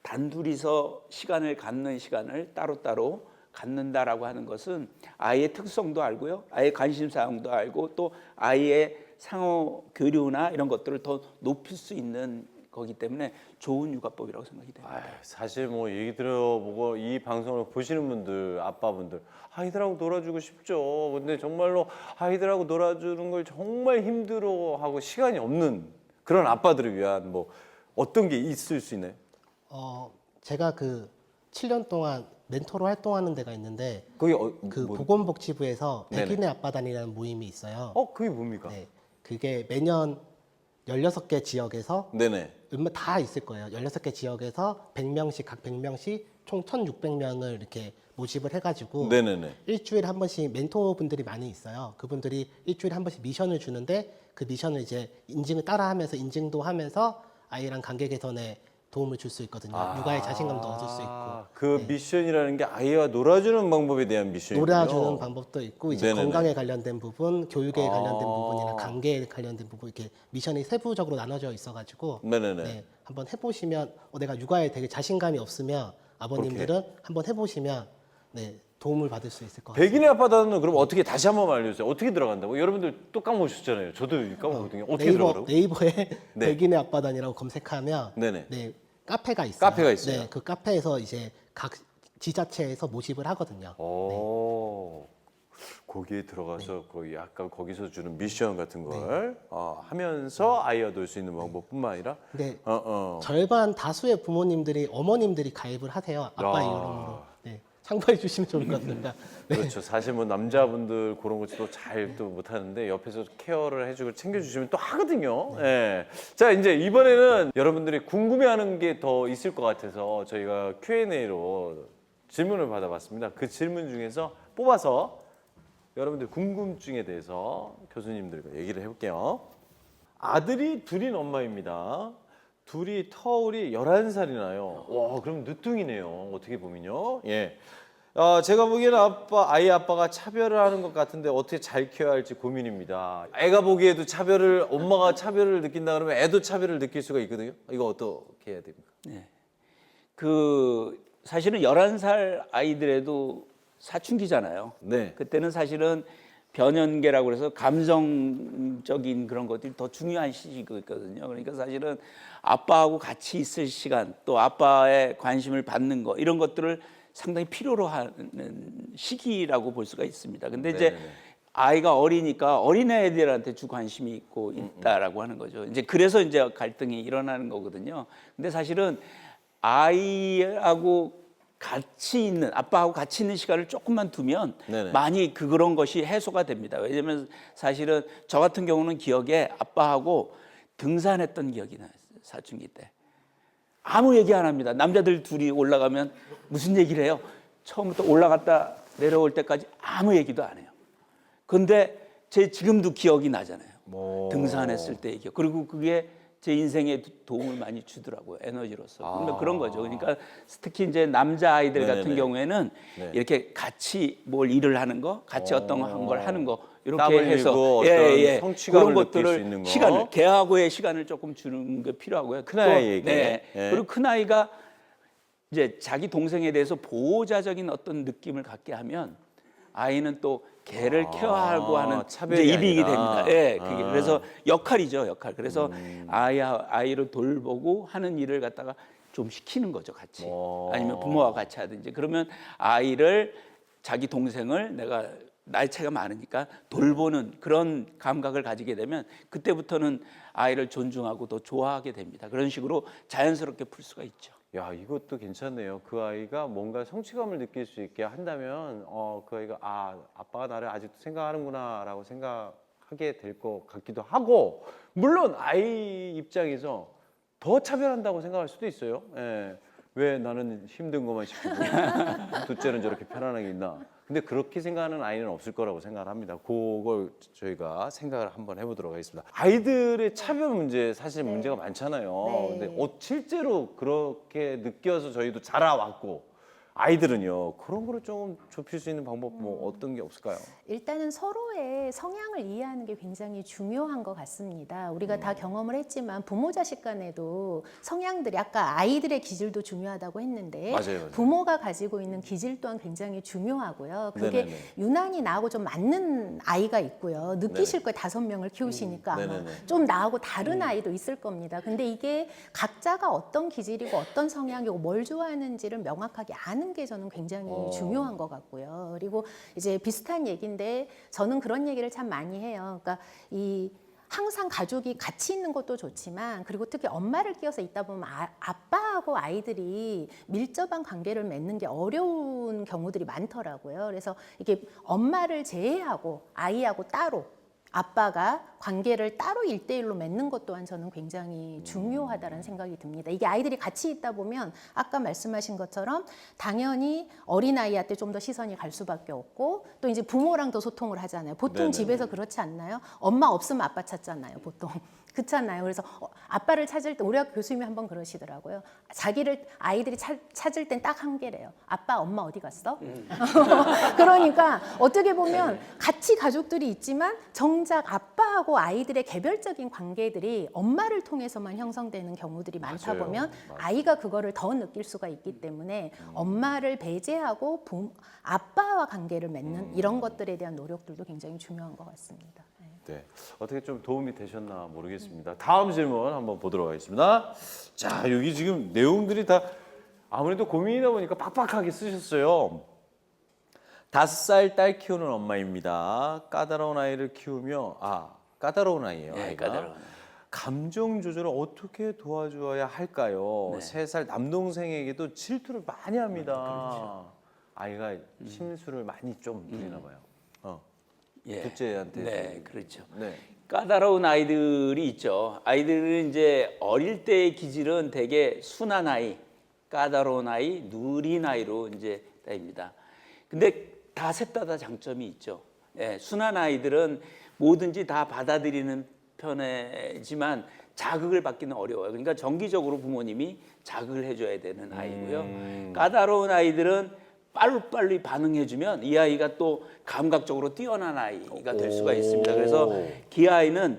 단둘이서 시간을 갖는 시간을 따로따로 갖는다라고 하는 것은 아이의 특성도 알고요. 아이의 관심사항도 알고 또 아이의 상호 교류나 이런 것들을 더 높일 수 있는 거기 때문에 좋은 육아법이라고 생각이 됩니다. 사실 뭐 얘기 들어보고 이 방송을 보시는 분들, 아빠분들 아이들하고 놀아주고 싶죠. 근데 정말로 아이들하고 놀아주는 걸 정말 힘들어하고 시간이 없는 그런 아빠들을 위한 뭐 어떤 게 있을 수 있나요? 제가 그 7년 동안 멘토로 활동하는 데가 있는데 거기 그 뭐, 보건복지부에서 네네. 백인의 아빠단이라는 모임이 있어요. 그게 뭡니까? 네, 그게 매년 16개 지역에서 네네. 다 있을 거예요. 16개 지역에서 100명씩 각 100명씩 총 1,600명을 이렇게 모집을 해가지고 네네네. 일주일에 한 번씩 멘토분들이 많이 있어요. 그분들이 일주일에 한 번씩 미션을 주는데 그 미션을 이제 인증을 따라하면서 인증도 하면서 아이랑 관계 개선에 도움을 줄 수 있거든요. 육아에 자신감도 얻을 수 있고. 그 미션이라는 게 아이와 놀아주는 방법에 대한 미션이군요. 놀아주는 방법도 있고 이제 네네네. 건강에 관련된 부분, 교육에 관련된 부분이나 관계에 관련된 부분 이렇게 미션이 세부적으로 나눠져 있어가지고 네네네. 네, 한번 해보시면 내가 육아에 되게 자신감이 없으면 아버님들은 한번 해보시면 네, 도움을 받을 수 있을 것 같아요. 백인의 아빠단은 그럼 어떻게 다시 한번 알려주세요. 어떻게 들어간다고? 여러분들 또 까먹으셨잖아요. 저도 까먹거든요. 어떻게 들어가라고? 네이버에 네. 백인의 아빠단이라고 검색하면 네네. 네, 카페가 있어요. 카페가 있어요. 네, 그 카페에서 이제 각 지자체에서 모집을 하거든요. 거기에 들어가서 거기 약간 거기서 주는 미션 같은 걸 하면서 아이와 놀 수 있는 방법뿐만 아니라 근데 어. 절반 다수의 부모님들이 어머님들이 가입을 하세요. 아빠 야. 이름으로. 네, 참고해 주시면 좋을 것 같습니다. 네. 그렇죠. 사실 뭐 남자분들 그런 것도 잘 또 못하는데 옆에서 케어를 해주고 챙겨주시면 또 하거든요. 예. 자 이제 이번에는 여러분들이 궁금해하는 게 더 있을 것 같아서 저희가 Q&A로 질문을 받아봤습니다. 그 질문 중에서 뽑아서 여러분들 궁금증에 대해서 교수님들과 얘기를 해볼게요. 아들이 둘인 엄마입니다. 둘이 터울이 11살이 나요. 와, 그럼 늦둥이네요. 어떻게 보면요. 예. 제가 보기에는 아이 아빠가 차별을 하는 것 같은데 어떻게 잘 키워야 할지 고민입니다. 애가 보기에도 엄마가 차별을 느낀다 그러면 애도 차별을 느낄 수가 있거든요. 이거 어떻게 해야 됩니까? 네. 그 사실은 11살 아이들에도 사춘기잖아요. 네. 그때는 사실은 변연계라고 그래서 감성적인 그런 것들이 더 중요한 시기거든요. 그러니까 사실은 아빠하고 같이 있을 시간, 또 아빠의 관심을 받는 거 이런 것들을 상당히 필요로 하는 시기라고 볼 수가 있습니다. 근데 이제 아이가 어리니까 어린애들한테 주 관심이 있고 있다라고 하는 거죠. 이제 그래서 이제 갈등이 일어나는 거거든요. 근데 사실은 아이하고 같이 있는 아빠하고 같이 있는 시간을 조금만 두면 네네. 많이 그런 것이 해소가 됩니다. 왜냐하면 사실은 저 같은 경우는 기억에 아빠하고 등산했던 기억이 나요. 사춘기 때 아무 얘기 안 합니다. 남자들 둘이 올라가면 무슨 얘기를 해요? 처음부터 올라갔다 내려올 때까지 아무 얘기도 안 해요. 근데 제 지금도 기억이 나잖아요. 등산했을 때의 기억. 그리고 그게 제 인생에 도움을 많이 주더라고요. 에너지로서. 그러니까 그런 거죠. 그러니까 특히 이제 남자 아이들 같은 네네네. 경우에는 네. 이렇게 같이 뭘 일을 하는 거, 같이 어떤 걸 하는 거 이렇게 땀 흘리고 해서 어떤 성취감을 그런 느낄 수 있는 거. 시간을 걔하고의 시간을 조금 주는 게 필요하고요. 큰아이에게. 네. 예. 그리고 큰 아이가 이제 자기 동생에 대해서 보호자적인 어떤 느낌을 갖게 하면 아이는 또 걔를 케어하고 하는 차별이 이제 입익이 아니라. 됩니다. 예, 그게 그래서 역할이죠, 역할. 그래서 아이를 돌보고 하는 일을 갖다가 좀 시키는 거죠, 같이. 아니면 부모와 같이 하든지. 그러면 아이를 자기 동생을 내가 나이 차이가 많으니까 돌보는 그런 감각을 가지게 되면 그때부터는 아이를 존중하고 더 좋아하게 됩니다. 그런 식으로 자연스럽게 풀 수가 있죠. 야, 이것도 괜찮네요. 그 아이가 뭔가 성취감을 느낄 수 있게 한다면 그 아이가 아빠가 나를 아직도 생각하는구나라고 생각하게 될 것 같기도 하고, 물론 아이 입장에서 더 차별한다고 생각할 수도 있어요. 예. 왜 나는 힘든 것만 시키고 둘째는 저렇게 편안하게 있나. 근데 그렇게 생각하는 아이는 없을 거라고 생각을 합니다. 그걸 저희가 생각을 한번 해보도록 하겠습니다. 아이들의 차별 문제 사실 문제가 많잖아요. 네. 근데 실제로 그렇게 느껴서 저희도 자라왔고, 아이들은요 그런 거를 좀 좁힐 수 있는 방법 뭐 어떤 게 없을까요? 일단은 서로의 성향을 이해하는 게 굉장히 중요한 것 같습니다. 우리가 다 경험을 했지만 부모 자식 간에도 성향들이 아까 아이들의 기질도 중요하다고 했는데 맞아요. 부모가 가지고 있는 기질 또한 굉장히 중요하고요. 그게 네네네. 유난히 나하고 좀 맞는 아이가 있고요. 느끼실 거예요. 5명을 키우시니까 아마 네네네. 좀 나하고 다른 아이도 있을 겁니다. 근데 이게 각자가 어떤 기질이고 어떤 성향이고 뭘 좋아하는지를 명확하게 아는 게 저는 굉장히 중요한 것 같고요. 그리고 이제 비슷한 얘기인데 저는 그런 얘기를 참 많이 해요. 그러니까 항상 가족이 같이 있는 것도 좋지만 그리고 특히 엄마를 끼워서 있다 보면 아빠하고 아이들이 밀접한 관계를 맺는 게 어려운 경우들이 많더라고요. 그래서 이게 엄마를 제외하고 아이하고 따로 아빠가 관계를 따로 1대1로 맺는 것 또한 저는 굉장히 중요하다는 생각이 듭니다. 이게 아이들이 같이 있다 보면 아까 말씀하신 것처럼 당연히 어린아이한테 좀 더 시선이 갈 수밖에 없고 또 이제 부모랑도 소통을 하잖아요. 보통 네네네. 집에서 그렇지 않나요? 엄마 없으면 아빠 찾잖아요, 보통. 그렇잖아요. 그래서 아빠를 찾을 때 우리 학교 교수님이 한번 그러시더라고요. 아이들이 찾을 땐 딱 한 개래요. 아빠, 엄마 어디 갔어? 그러니까 어떻게 보면 같이 가족들이 있지만 정작 아빠하고 아이들의 개별적인 관계들이 엄마를 통해서만 형성되는 경우들이 많다 맞아요. 보면 맞아요. 아이가 그거를 더 느낄 수가 있기 때문에 엄마를 배제하고 아빠와 관계를 맺는 이런 것들에 대한 노력들도 굉장히 중요한 것 같습니다. 네. 네, 어떻게 좀 도움이 되셨나 모르겠습니다. 다음 질문 한번 보도록 하겠습니다. 자, 여기 지금 내용들이 다 아무래도 고민이다 보니까 빡빡하게 쓰셨어요. 5살 딸 키우는 엄마입니다. 까다로운 아이를 키우며 까다로운 아이예요. 네, 아이가. 까다로운 아이. 감정 조절을 어떻게 도와줘야 할까요? 네. 3살 남동생에게도 질투를 많이 합니다. 아이가 심술을 많이 좀 부리나 봐요. 예. 둘째한테. 네, 그렇죠. 네. 까다로운 아이들이 있죠. 아이들은 이제 어릴 때의 기질은 되게 순한 아이, 까다로운 아이, 느린 아이로 이제 따입니다. 근데 다 셋 다 장점이 있죠. 예, 순한 아이들은 뭐든지 다 받아들이는 편이지만 자극을 받기는 어려워요. 그러니까 정기적으로 부모님이 자극을 해줘야 되는 아이고요. 까다로운 아이들은 빨리 반응해주면 이 아이가 또 감각적으로 뛰어난 아이가 될 수가 있습니다. 그래서 그 아이는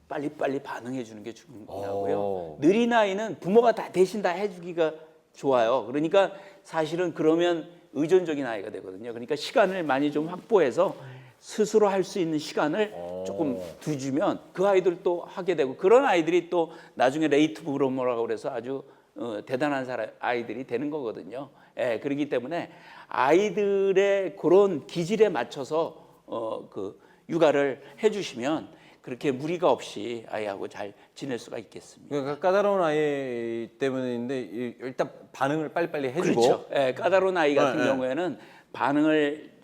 빨리 반응해주는 게 중요하고요. 느린 아이는 부모가 다 대신 다 해주기가 좋아요. 그러니까 사실은 그러면 의존적인 아이가 되거든요. 그러니까 시간을 많이 좀 확보해서 스스로 할 수 있는 시간을 조금 두주면 그 아이들도 하게 되고 그런 아이들이 또 나중에 레이트 브로머라고 그래서 아주 대단한 아이들이 되는 거거든요. 예, 그렇기 때문에 아이들의 그런 기질에 맞춰서 그 육아를 해주시면 그렇게 무리가 없이 아이하고 잘 지낼 수가 있겠습니다. 그러니까 까다로운 아이 때문인데 일단 반응을 빨리빨리 해주고. 그렇죠. 예, 까다로운 아이 같은 네. 경우에는 반응을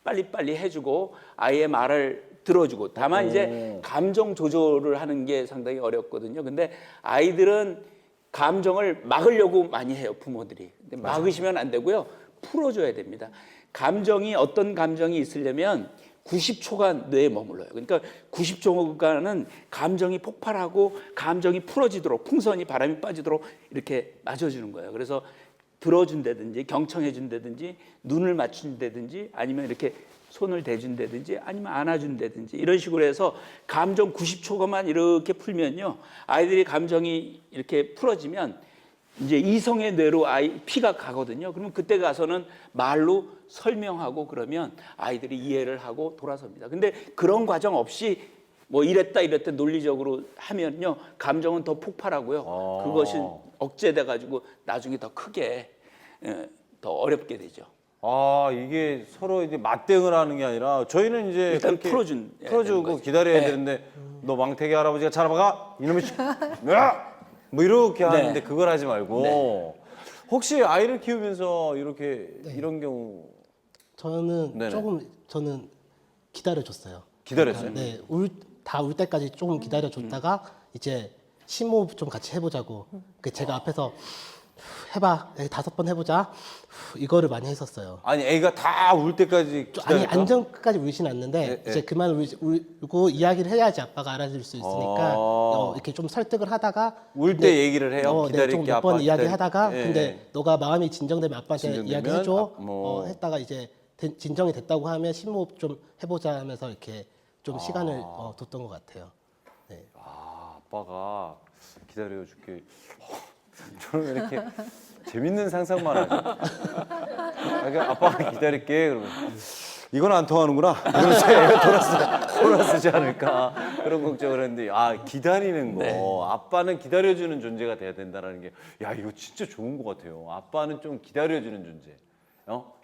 빨리빨리 해주고 아이의 말을 들어주고 다만 이제 감정 조절을 하는 게 상당히 어렵거든요. 근데 아이들은 감정을 막으려고 많이 해요, 부모들이. 근데 막으시면 안 되고요. 풀어줘야 됩니다. 감정이 어떤 감정이 있으려면 90초간 뇌에 머물러요. 그러니까 90초간은 감정이 폭발하고 감정이 풀어지도록 풍선이 바람이 빠지도록 이렇게 맞춰주는 거예요. 그래서 들어준다든지 경청해준다든지 눈을 맞춘다든지 아니면 이렇게 손을 대준다든지 아니면 안아준다든지 이런 식으로 해서 감정 90초간만 이렇게 풀면요. 아이들이 감정이 이렇게 풀어지면 이제 이성의 뇌로 아이 피가 가거든요. 그러면 그때 가서는 말로 설명하고 그러면 아이들이 이해를 하고 돌아섭니다. 근데 그런 과정 없이 뭐 이랬다 논리적으로 하면요. 감정은 더 폭발하고요. 그것이 억제돼 가지고 나중에 더 크게 더 어렵게 되죠. 아, 이게 서로 이제 맞대응을 하는 게 아니라 저희는 이제 일단 그렇게 풀어주고 되는 거지. 기다려야 네. 되는데 너 망태기 할아버지가 잡아가 이놈의 야! 뭐 이렇게 하는데 그걸 하지 말고 혹시 아이를 키우면서 이렇게 이런 경우 저는 네네. 저는 기다려줬어요. 기다렸어요? 네, 다 울 때까지 조금 기다려줬다가 이제 심호흡 좀 같이 해보자고. 그 제가 앞에서 해봐, 5번 해보자. 이거를 많이 했었어요. 아니 애가 다 울 때까지 아니 기다렸다? 안정까지 울진 않는데 네, 이제 그만 울고 이야기를 해야지 아빠가 알아줄 수 있으니까 이렇게 좀 설득을 하다가 울 때 얘기를 해요? 네, 기다릴게, 좀몇 아빠 번 기다릴게. 이야기하다가 예, 근데 예. 너가 마음이 진정되면 아빠한테 진정되면 이야기해줘. 뭐. 했다가 이제 진정이 됐다고 하면 심호흡 좀 해보자 하면서 이렇게 좀 시간을 뒀던 것 같아요. 네. 아, 아빠가 기다려줄게. 저는 왜 이렇게 재밌는 상상만 하죠? 그러니까 아빠가 기다릴게. 그러면 이건 안 통하는구나. 그래서 애가 돌아서지 않을까 그런 걱정을 했는데 기다리는 거. 아빠는 기다려주는 존재가 돼야 된다는 게 이거 진짜 좋은 것 같아요. 아빠는 좀 기다려주는 존재.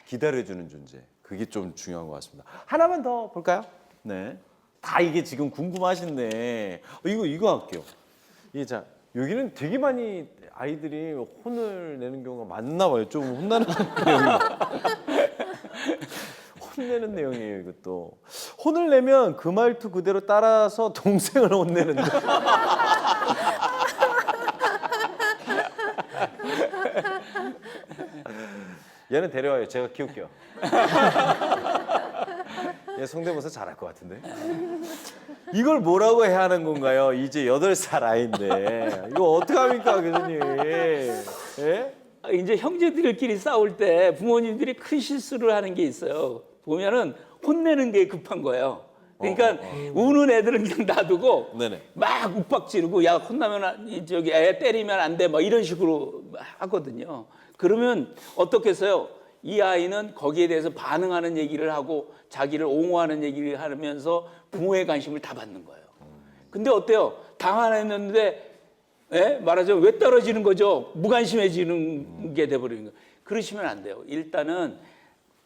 기다려주는 존재. 그게 좀 중요한 것 같습니다. 하나만 더 볼까요? 네. 다 이게 지금 궁금하신데 이거 할게요. 자 여기는 되게 많이 아이들이 혼을 내는 경우가 많나 봐요. 좀 혼나는 내용이. 혼내는 내용이에요, 이것도. 혼을 내면 그 말투 그대로 따라서 동생을 혼내는데. 얘는 데려와요. 제가 키울게요. 얘 성대모사 잘할 것 같은데. 이걸 뭐라고 해야 하는 건가요? 이제 8살 아이인데. 이거 어떡합니까, 교수님? 예? 이제 형제들끼리 싸울 때 부모님들이 큰 실수를 하는 게 있어요. 보면은 혼내는 게 급한 거예요. 그러니까 우는 애들은 그냥 놔두고 네네. 막 욱박지르고 야 혼나면 애 때리면 안 돼 막 이런 식으로 하거든요. 그러면 어떻겠어요? 이 아이는 거기에 대해서 반응하는 얘기를 하고 자기를 옹호하는 얘기를 하면서 부모의 관심을 다 받는 거예요. 근데 어때요? 당황했는데 말하자면 왜 떨어지는 거죠? 무관심해지는 게 돼버리는 거예요. 그러시면 안 돼요. 일단은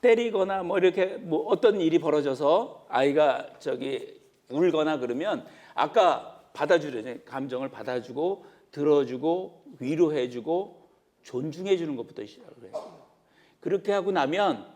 때리거나 뭐 이렇게 뭐 어떤 일이 벌어져서 아이가 울거나 그러면 아까 받아주려죠. 감정을 받아주고 들어주고 위로해주고 존중해주는 것부터 시작을 해요. 그렇게 하고 나면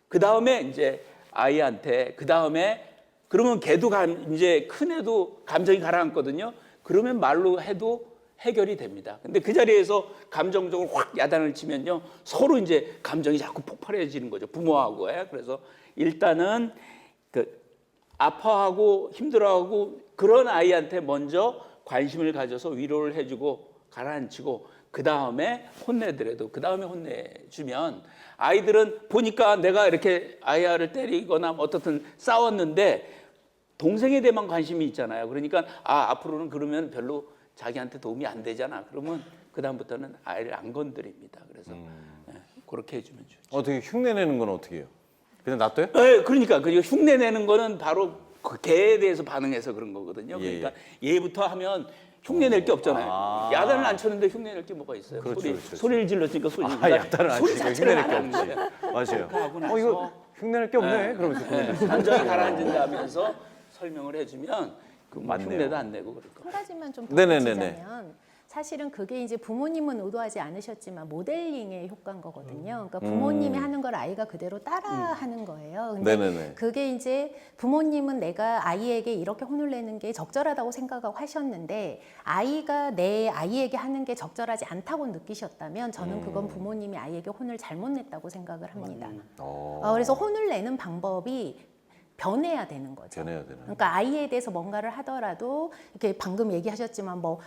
그 다음에 이제 아이한테 그 다음에 그러면 걔도 이제 큰 애도 감정이 가라앉거든요. 그러면 말로 해도 해결이 됩니다. 근데 그 자리에서 감정적으로 확 야단을 치면요. 서로 이제 감정이 자꾸 폭발해지는 거죠. 부모하고. 그래서 일단은 아파하고 힘들어하고 그런 아이한테 먼저 관심을 가져서 위로를 해주고 가라앉히고 그 다음에 혼내더라도 그 다음에 혼내주면 아이들은 보니까 내가 이렇게 아이를 때리거나 어떻든 싸웠는데 동생에 대해만 관심이 있잖아요. 그러니까 앞으로는 그러면 별로 자기한테 도움이 안 되잖아. 그러면 그 다음부터는 아이를 안 건드립니다. 그래서 그렇게 해주면 좋죠. 어떻게 흉내내는 건 어떻게 해요? 그냥 놔둬요? 네, 그러니까 그 흉내 내는 거는 바로 그 개에 대해서 반응해서 그런 거거든요. 예, 그러니까 얘부터 하면 흉내 낼 게 없잖아요. 아. 야단을 안 쳤는데 흉내 낼 게 뭐가 있어요? 그렇죠, 그렇죠. 소리를 질렀으니까 소리. 야단을 안 소리 치니까 자체를 흉내낼 게 안 하는 없지. 거예요. 맞아요. 하고 나서 이거 흉내낼 게 없네. 그러면서 그러는데. 완전히 가라앉는다면서 설명을 해주면 그뭐 맞네요. 흉내도 안 내고 그럴 거. 한 가지만 좀 네네네네. 덧붙이자면 사실은 그게 이제 부모님은 의도하지 않으셨지만 모델링의 효과인 거거든요. 그러니까 부모님이 하는 걸 아이가 그대로 따라하는 거예요. 근데 네네네. 그게 이제 부모님은 내가 아이에게 이렇게 혼을 내는 게 적절하다고 생각하고 하셨는데 아이가 내 아이에게 하는 게 적절하지 않다고 느끼셨다면 저는 그건 부모님이 아이에게 혼을 잘못 냈다고 생각을 합니다. 그래서 혼을 내는 방법이 변해야 되는 거죠. 변해야 되는. 그러니까 아이에 대해서 뭔가를 하더라도 이렇게 방금 얘기하셨지만 뭐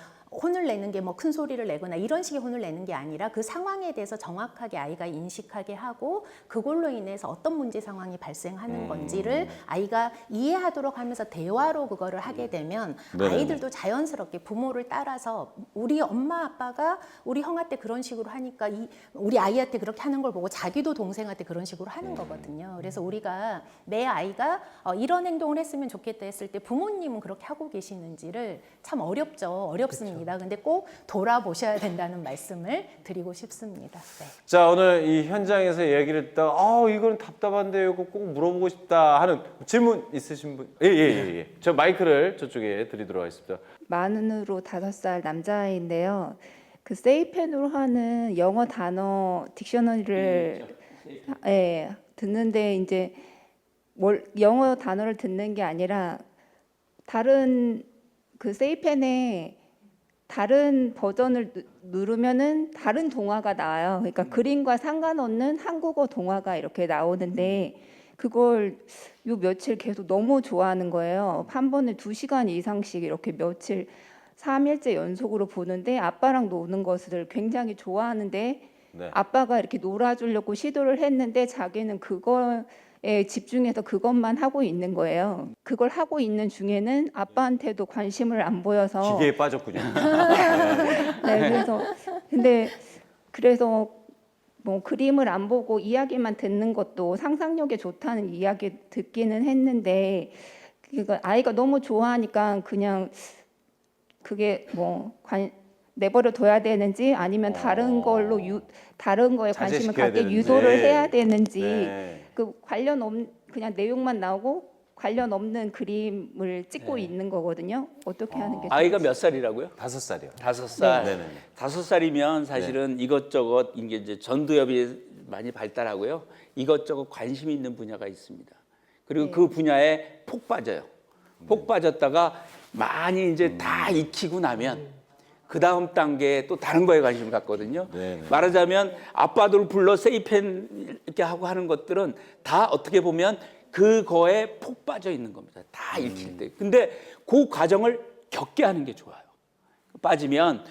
혼을 내는 게 뭐 큰 소리를 내거나 이런 식의 혼을 내는 게 아니라 그 상황에 대해서 정확하게 아이가 인식하게 하고 그걸로 인해서 어떤 문제 상황이 발생하는 건지를 아이가 이해하도록 하면서 대화로 그거를 하게 되면 네네. 아이들도 자연스럽게 부모를 따라서 우리 엄마 아빠가 우리 형한테 그런 식으로 하니까 우리 아이한테 그렇게 하는 걸 보고 자기도 동생한테 그런 식으로 하는 거거든요. 그래서 우리가 내 아이가 이런 행동을 했으면 좋겠다 했을 때 부모님은 그렇게 하고 계시는지를 참 어렵죠. 어렵습니다. 근데 꼭 돌아보셔야 된다는 말씀을 드리고 싶습니다. 네. 자, 오늘 이 현장에서 얘기를 듣다가 이거는 답답한데 이거 꼭 물어보고 싶다 하는 질문 있으신 분? 예. 저 마이크를 저쪽에 드리도록 하겠습니다. 만으로 5살 남자아이인데요. 그 세이펜으로 하는 영어 단어 딕셔너리를 듣는데 이제 영어 단어를 듣는 게 아니라 다른 그 세이펜에 다른 버전을 누르면은 다른 동화가 나와요. 그러니까 그림과 상관없는 한국어 동화가 이렇게 나오는데 그걸 요 며칠 계속 너무 좋아하는 거예요. 한 번에 2시간 이상씩 이렇게 며칠 3일째 연속으로 보는데 아빠랑 노는 것을 굉장히 좋아하는데 네. 아빠가 이렇게 놀아주려고 시도를 했는데 자기는 그거에 집중해서 그것만 하고 있는 거예요. 그걸 하고 있는 중에는 아빠한테도 관심을 안 보여서 기계에 빠졌군요. 네, 그래서 뭐 그림을 안 보고 이야기만 듣는 것도 상상력에 좋다는 이야기 듣기는 했는데 그러니까 아이가 너무 좋아하니까 그냥 그게 내버려 둬야 되는지 아니면 다른 걸로 다른 거에 관심을 자제시켜야 갖게 되는지. 유도를 해야 되는지 네. 그 관련 없는 그냥 내용만 나오고 관련 없는 그림을 찍고 있는 거거든요. 어떻게 하는 게 아이가 좋을지. 몇 살이라고요? 5살이요. 5살. 네네네. 5살이면 사실은 이것저것 이제 전두엽이 많이 발달하고요. 이것저것 관심 있는 분야가 있습니다. 그리고 그 분야에 폭 빠져요. 폭 빠졌다가 많이 이제 다 익히고 나면 그 다음 단계에 또 다른 거에 관심을 갖거든요. 네네. 말하자면 아빠들 불러 세이펜 이렇게 하고 하는 것들은 다 어떻게 보면 그거에 폭 빠져 있는 겁니다. 다 읽힐 때. 근데 그 과정을 겪게 하는 게 좋아요. 빠지면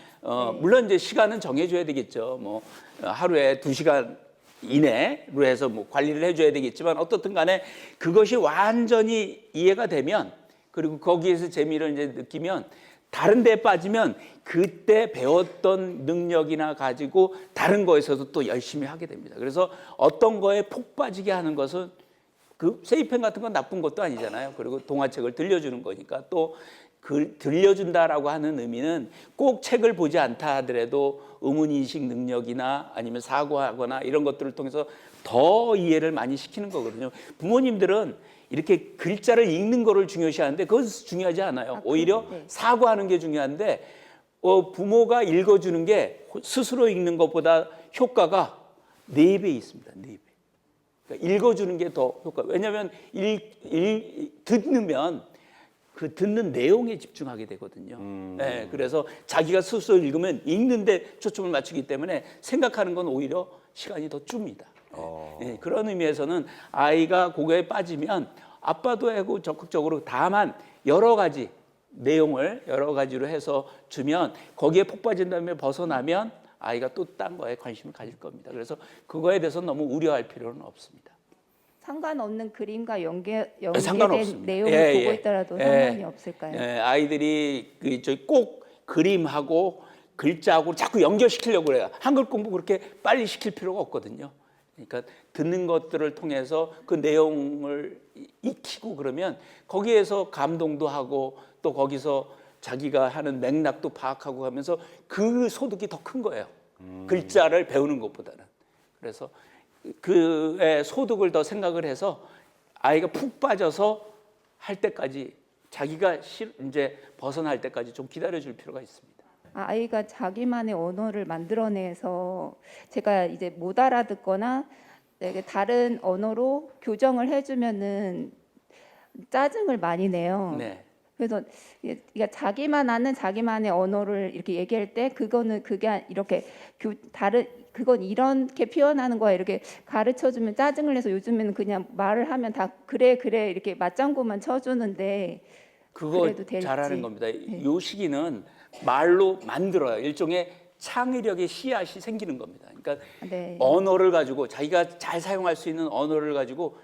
물론 이제 시간은 정해줘야 되겠죠. 뭐 하루에 2시간 이내로 해서 뭐 관리를 해줘야 되겠지만 어떻든 간에 그것이 완전히 이해가 되면 그리고 거기에서 재미를 이제 느끼면 다른 데에 빠지면 그때 배웠던 능력이나 가지고 다른 거에서도 또 열심히 하게 됩니다. 그래서 어떤 거에 폭 빠지게 하는 것은 그 세이펜 같은 건 나쁜 것도 아니잖아요. 그리고 동화책을 들려주는 거니까 또 그 들려준다라고 하는 의미는 꼭 책을 보지 않다 하더라도 의문인식 능력이나 아니면 사고하거나 이런 것들을 통해서 더 이해를 많이 시키는 거거든요. 부모님들은 이렇게 글자를 읽는 거를 중요시하는데 그건 중요하지 않아요. 오히려 네. 사고하는 게 중요한데 부모가 읽어주는 게 스스로 읽는 것보다 효과가 4배 있습니다. 4배. 그러니까 읽어주는 게 더 효과. 왜냐하면 듣는 그 듣는 내용에 집중하게 되거든요. 네, 그래서 자기가 스스로 읽으면 읽는데 초점을 맞추기 때문에 생각하는 건 오히려 시간이 더 줍니다. 네, 그런 의미에서는 아이가 그거에 빠지면 아빠도 하고 적극적으로 다만 여러 가지 내용을 여러 가지로 해서 주면 거기에 폭 빠진 다음에 벗어나면 아이가 또 딴 거에 관심을 가질 겁니다. 그래서 그거에 대해서 너무 우려할 필요는 없습니다. 상관없는 그림과 연계된 상관없습니다. 내용을 보고 있더라도 상관이 없을까요? 아이들이 꼭 그림하고 글자하고 자꾸 연결시키려고 그래요. 한글 공부 그렇게 빨리 시킬 필요가 없거든요. 그러니까 듣는 것들을 통해서 그 내용을 익히고 그러면 거기에서 감동도 하고 또 거기서 자기가 하는 맥락도 파악하고 하면서 그 소득이 더 큰 거예요. 글자를 배우는 것보다는. 그래서 그의 소득을 더 생각을 해서 아이가 푹 빠져서 할 때까지 자기가 이제 벗어날 때까지 좀 기다려줄 필요가 있습니다. 아이가 자기만의 언어를 만들어내서 제가 이제 못 알아듣거나 다른 언어로 교정을 해주면은 짜증을 많이 내요. 네. 그래서 그러니까 자기만 아는 자기만의 언어를 이렇게 얘기할 때 그게 이렇게 그건 이렇게 표현하는 거야 이렇게 가르쳐 주면 짜증을 내서 요즘에는 그냥 말을 하면 다 그래 이렇게 맞장구만 쳐주는데 그거 그래도 될지. 잘하는 겁니다. 네. 요 시기는 말로 만들어요. 일종의 창의력의 씨앗이 생기는 겁니다. 그러니까 네. 언어를 가지고 자기가 잘 사용할 수 있는 언어를 가지고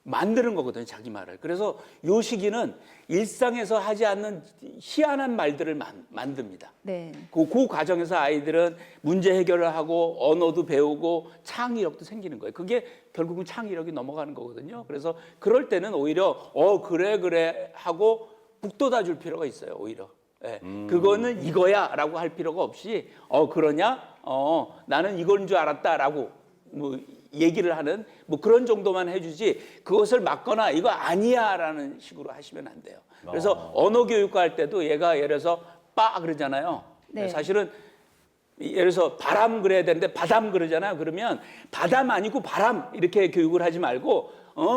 만드는 거거든요, 자기 말을. 그래서 요 시기는 일상에서 하지 않는 희한한 말들을 만듭니다. 네. 그 과정에서 아이들은 문제 해결을 하고 언어도 배우고 창의력도 생기는 거예요. 그게 결국은 창의력이 넘어가는 거거든요. 그래서 그럴 때는 오히려 그래 하고 북돋아 줄 필요가 있어요. 오히려. 예. 그거는 이거야라고 할 필요가 없이 그러냐? 나는 이건 줄 알았다라고 뭐 얘기를 하는 뭐 그런 정도만 해주지 그것을 막거나 이거 아니야라는 식으로 하시면 안 돼요. 그래서 언어 교육과 할 때도 얘가 예를 들어서 빠 그러잖아요. 네. 사실은 예를 들어서 바람 그래야 되는데 바담 그러잖아요. 그러면 바담 아니고 바람 이렇게 교육을 하지 말고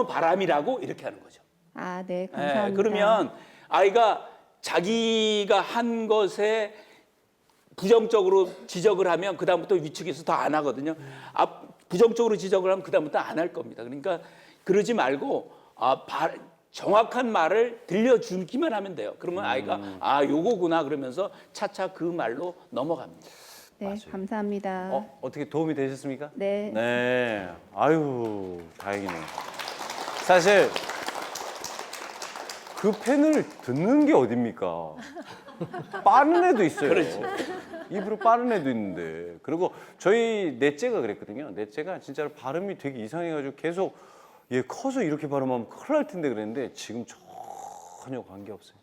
바람이라고 이렇게 하는 거죠. 아, 네. 감사합니다. 그러면 아이가 자기가 한 것에 부정적으로 지적을 하면 그다음부터 위축해서 더 안 하거든요. 부정적으로 지적을 하면 그다음부터 안 할 겁니다. 그러니까 그러지 말고 정확한 말을 들려주기만 하면 돼요. 그러면 아이가 요거구나 그러면서 차차 그 말로 넘어갑니다. 네, 맞아요. 감사합니다. 어떻게 도움이 되셨습니까? 네. 네. 아유, 다행이네요. 사실 그 펜을 듣는 게 어딥니까? 빠른 애도 있어요. 그렇지. 입으로 빠른 애도 있는데. 그리고 저희 넷째가 그랬거든요. 넷째가 진짜로 발음이 되게 이상해가지고 계속 얘 커서 이렇게 발음하면 큰일 날 텐데 그랬는데 지금 전혀 관계없어요.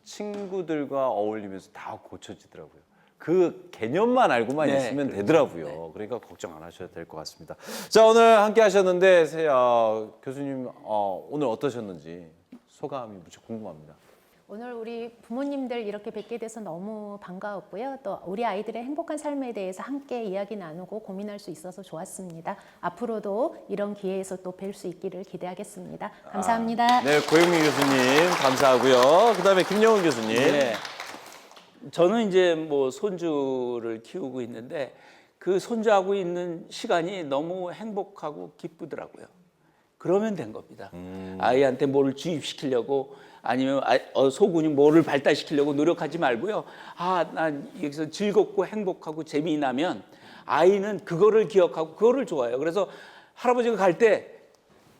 친구들과 어울리면서 다 고쳐지더라고요. 그 개념만 알고만 네, 있으면 그렇죠. 되더라고요. 그러니까 걱정 안 하셔도 될 것 같습니다. 자, 오늘 함께 하셨는데 교수님 오늘 어떠셨는지 소감이 무척 궁금합니다. 오늘 우리 부모님들 이렇게 뵙게 돼서 너무 반가웠고요. 또 우리 아이들의 행복한 삶에 대해서 함께 이야기 나누고 고민할 수 있어서 좋았습니다. 앞으로도 이런 기회에서 또 뵐 수 있기를 기대하겠습니다. 감사합니다. 네, 고영민 교수님 감사하고요. 그다음에 김영훈 교수님. 네. 저는 이제 뭐 손주를 키우고 있는데 그 손주하고 있는 시간이 너무 행복하고 기쁘더라고요. 그러면 된 겁니다. 아이한테 뭐를 주입시키려고 아니면 소근이 뭐를 발달시키려고 노력하지 말고요. 난 여기서 즐겁고 행복하고 재미나면 아이는 그거를 기억하고 그거를 좋아해요. 그래서 할아버지가 갈 때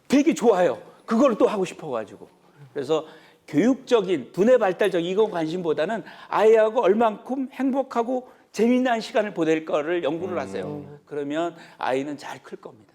되게 좋아요. 그걸 또 하고 싶어가지고. 그래서 교육적인 두뇌 발달적 이거 관심보다는 아이하고 얼만큼 행복하고 재미난 시간을 보낼 거를 연구를 하세요. 그러면 아이는 잘 클 겁니다.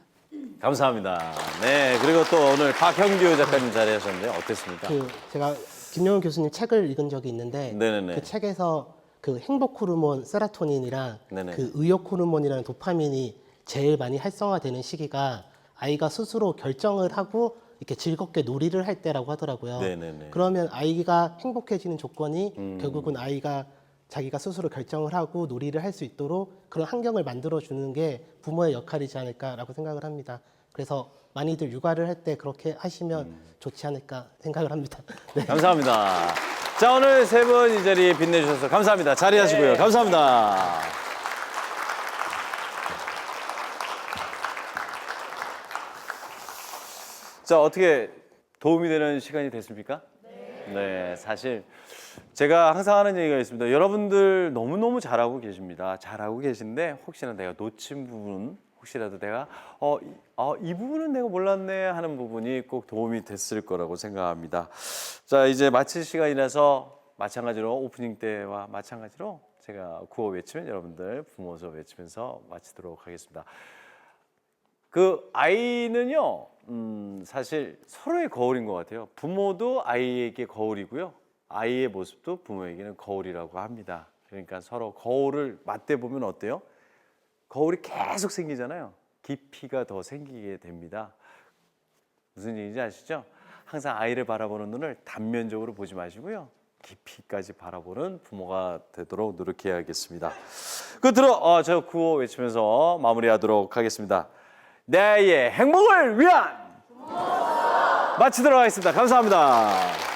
감사합니다. 네, 그리고 또 오늘 박형규 작가님 자리하셨는데 어땠습니까? 제가 김영훈 교수님 책을 읽은 적이 있는데 네네네. 그 책에서 그 행복 호르몬 세라토닌이랑 네네. 그 의욕 호르몬이라는 도파민이 제일 많이 활성화되는 시기가 아이가 스스로 결정을 하고 이렇게 즐겁게 놀이를 할 때라고 하더라고요. 네네네. 그러면 아이가 행복해지는 조건이 결국은 아이가 자기가 스스로 결정을 하고 놀이를 할 수 있도록 그런 환경을 만들어 주는 게 부모의 역할이지 않을까라고 생각을 합니다. 그래서 많이들 육아를 할 때 그렇게 하시면 좋지 않을까 생각을 합니다. 네. 감사합니다. 자, 오늘 세 분 이 자리에 빛내주셔서 감사합니다. 자리하시고요. 감사합니다. 자, 어떻게 도움이 되는 시간이 됐습니까? 네, 사실 제가 항상 하는 얘기가 있습니다. 여러분들 너무너무 잘하고 계십니다. 잘하고 계신데 혹시나 내가 놓친 부분, 혹시라도 내가 이 부분은 내가 몰랐네 하는 부분이 꼭 도움이 됐을 거라고 생각합니다. 자, 이제 마칠 시간이라서 마찬가지로 오프닝 때와 마찬가지로 제가 구호 외치면 여러분들 부모 수업 외치면서 마치도록 하겠습니다. 그 아이는요, 사실 서로의 거울인 것 같아요. 부모도 아이에게 거울이고요. 아이의 모습도 부모에게는 거울이라고 합니다. 그러니까 서로 거울을 맞대보면 어때요? 거울이 계속 생기잖아요. 깊이가 더 생기게 됩니다. 무슨 얘기인지 아시죠? 항상 아이를 바라보는 눈을 단면적으로 보지 마시고요. 깊이까지 바라보는 부모가 되도록 노력해야겠습니다. 끝으로 저 구호 외치면서 마무리하도록 하겠습니다. 내 아이의 행복을 위한 마치도록 하겠습니다. 감사합니다.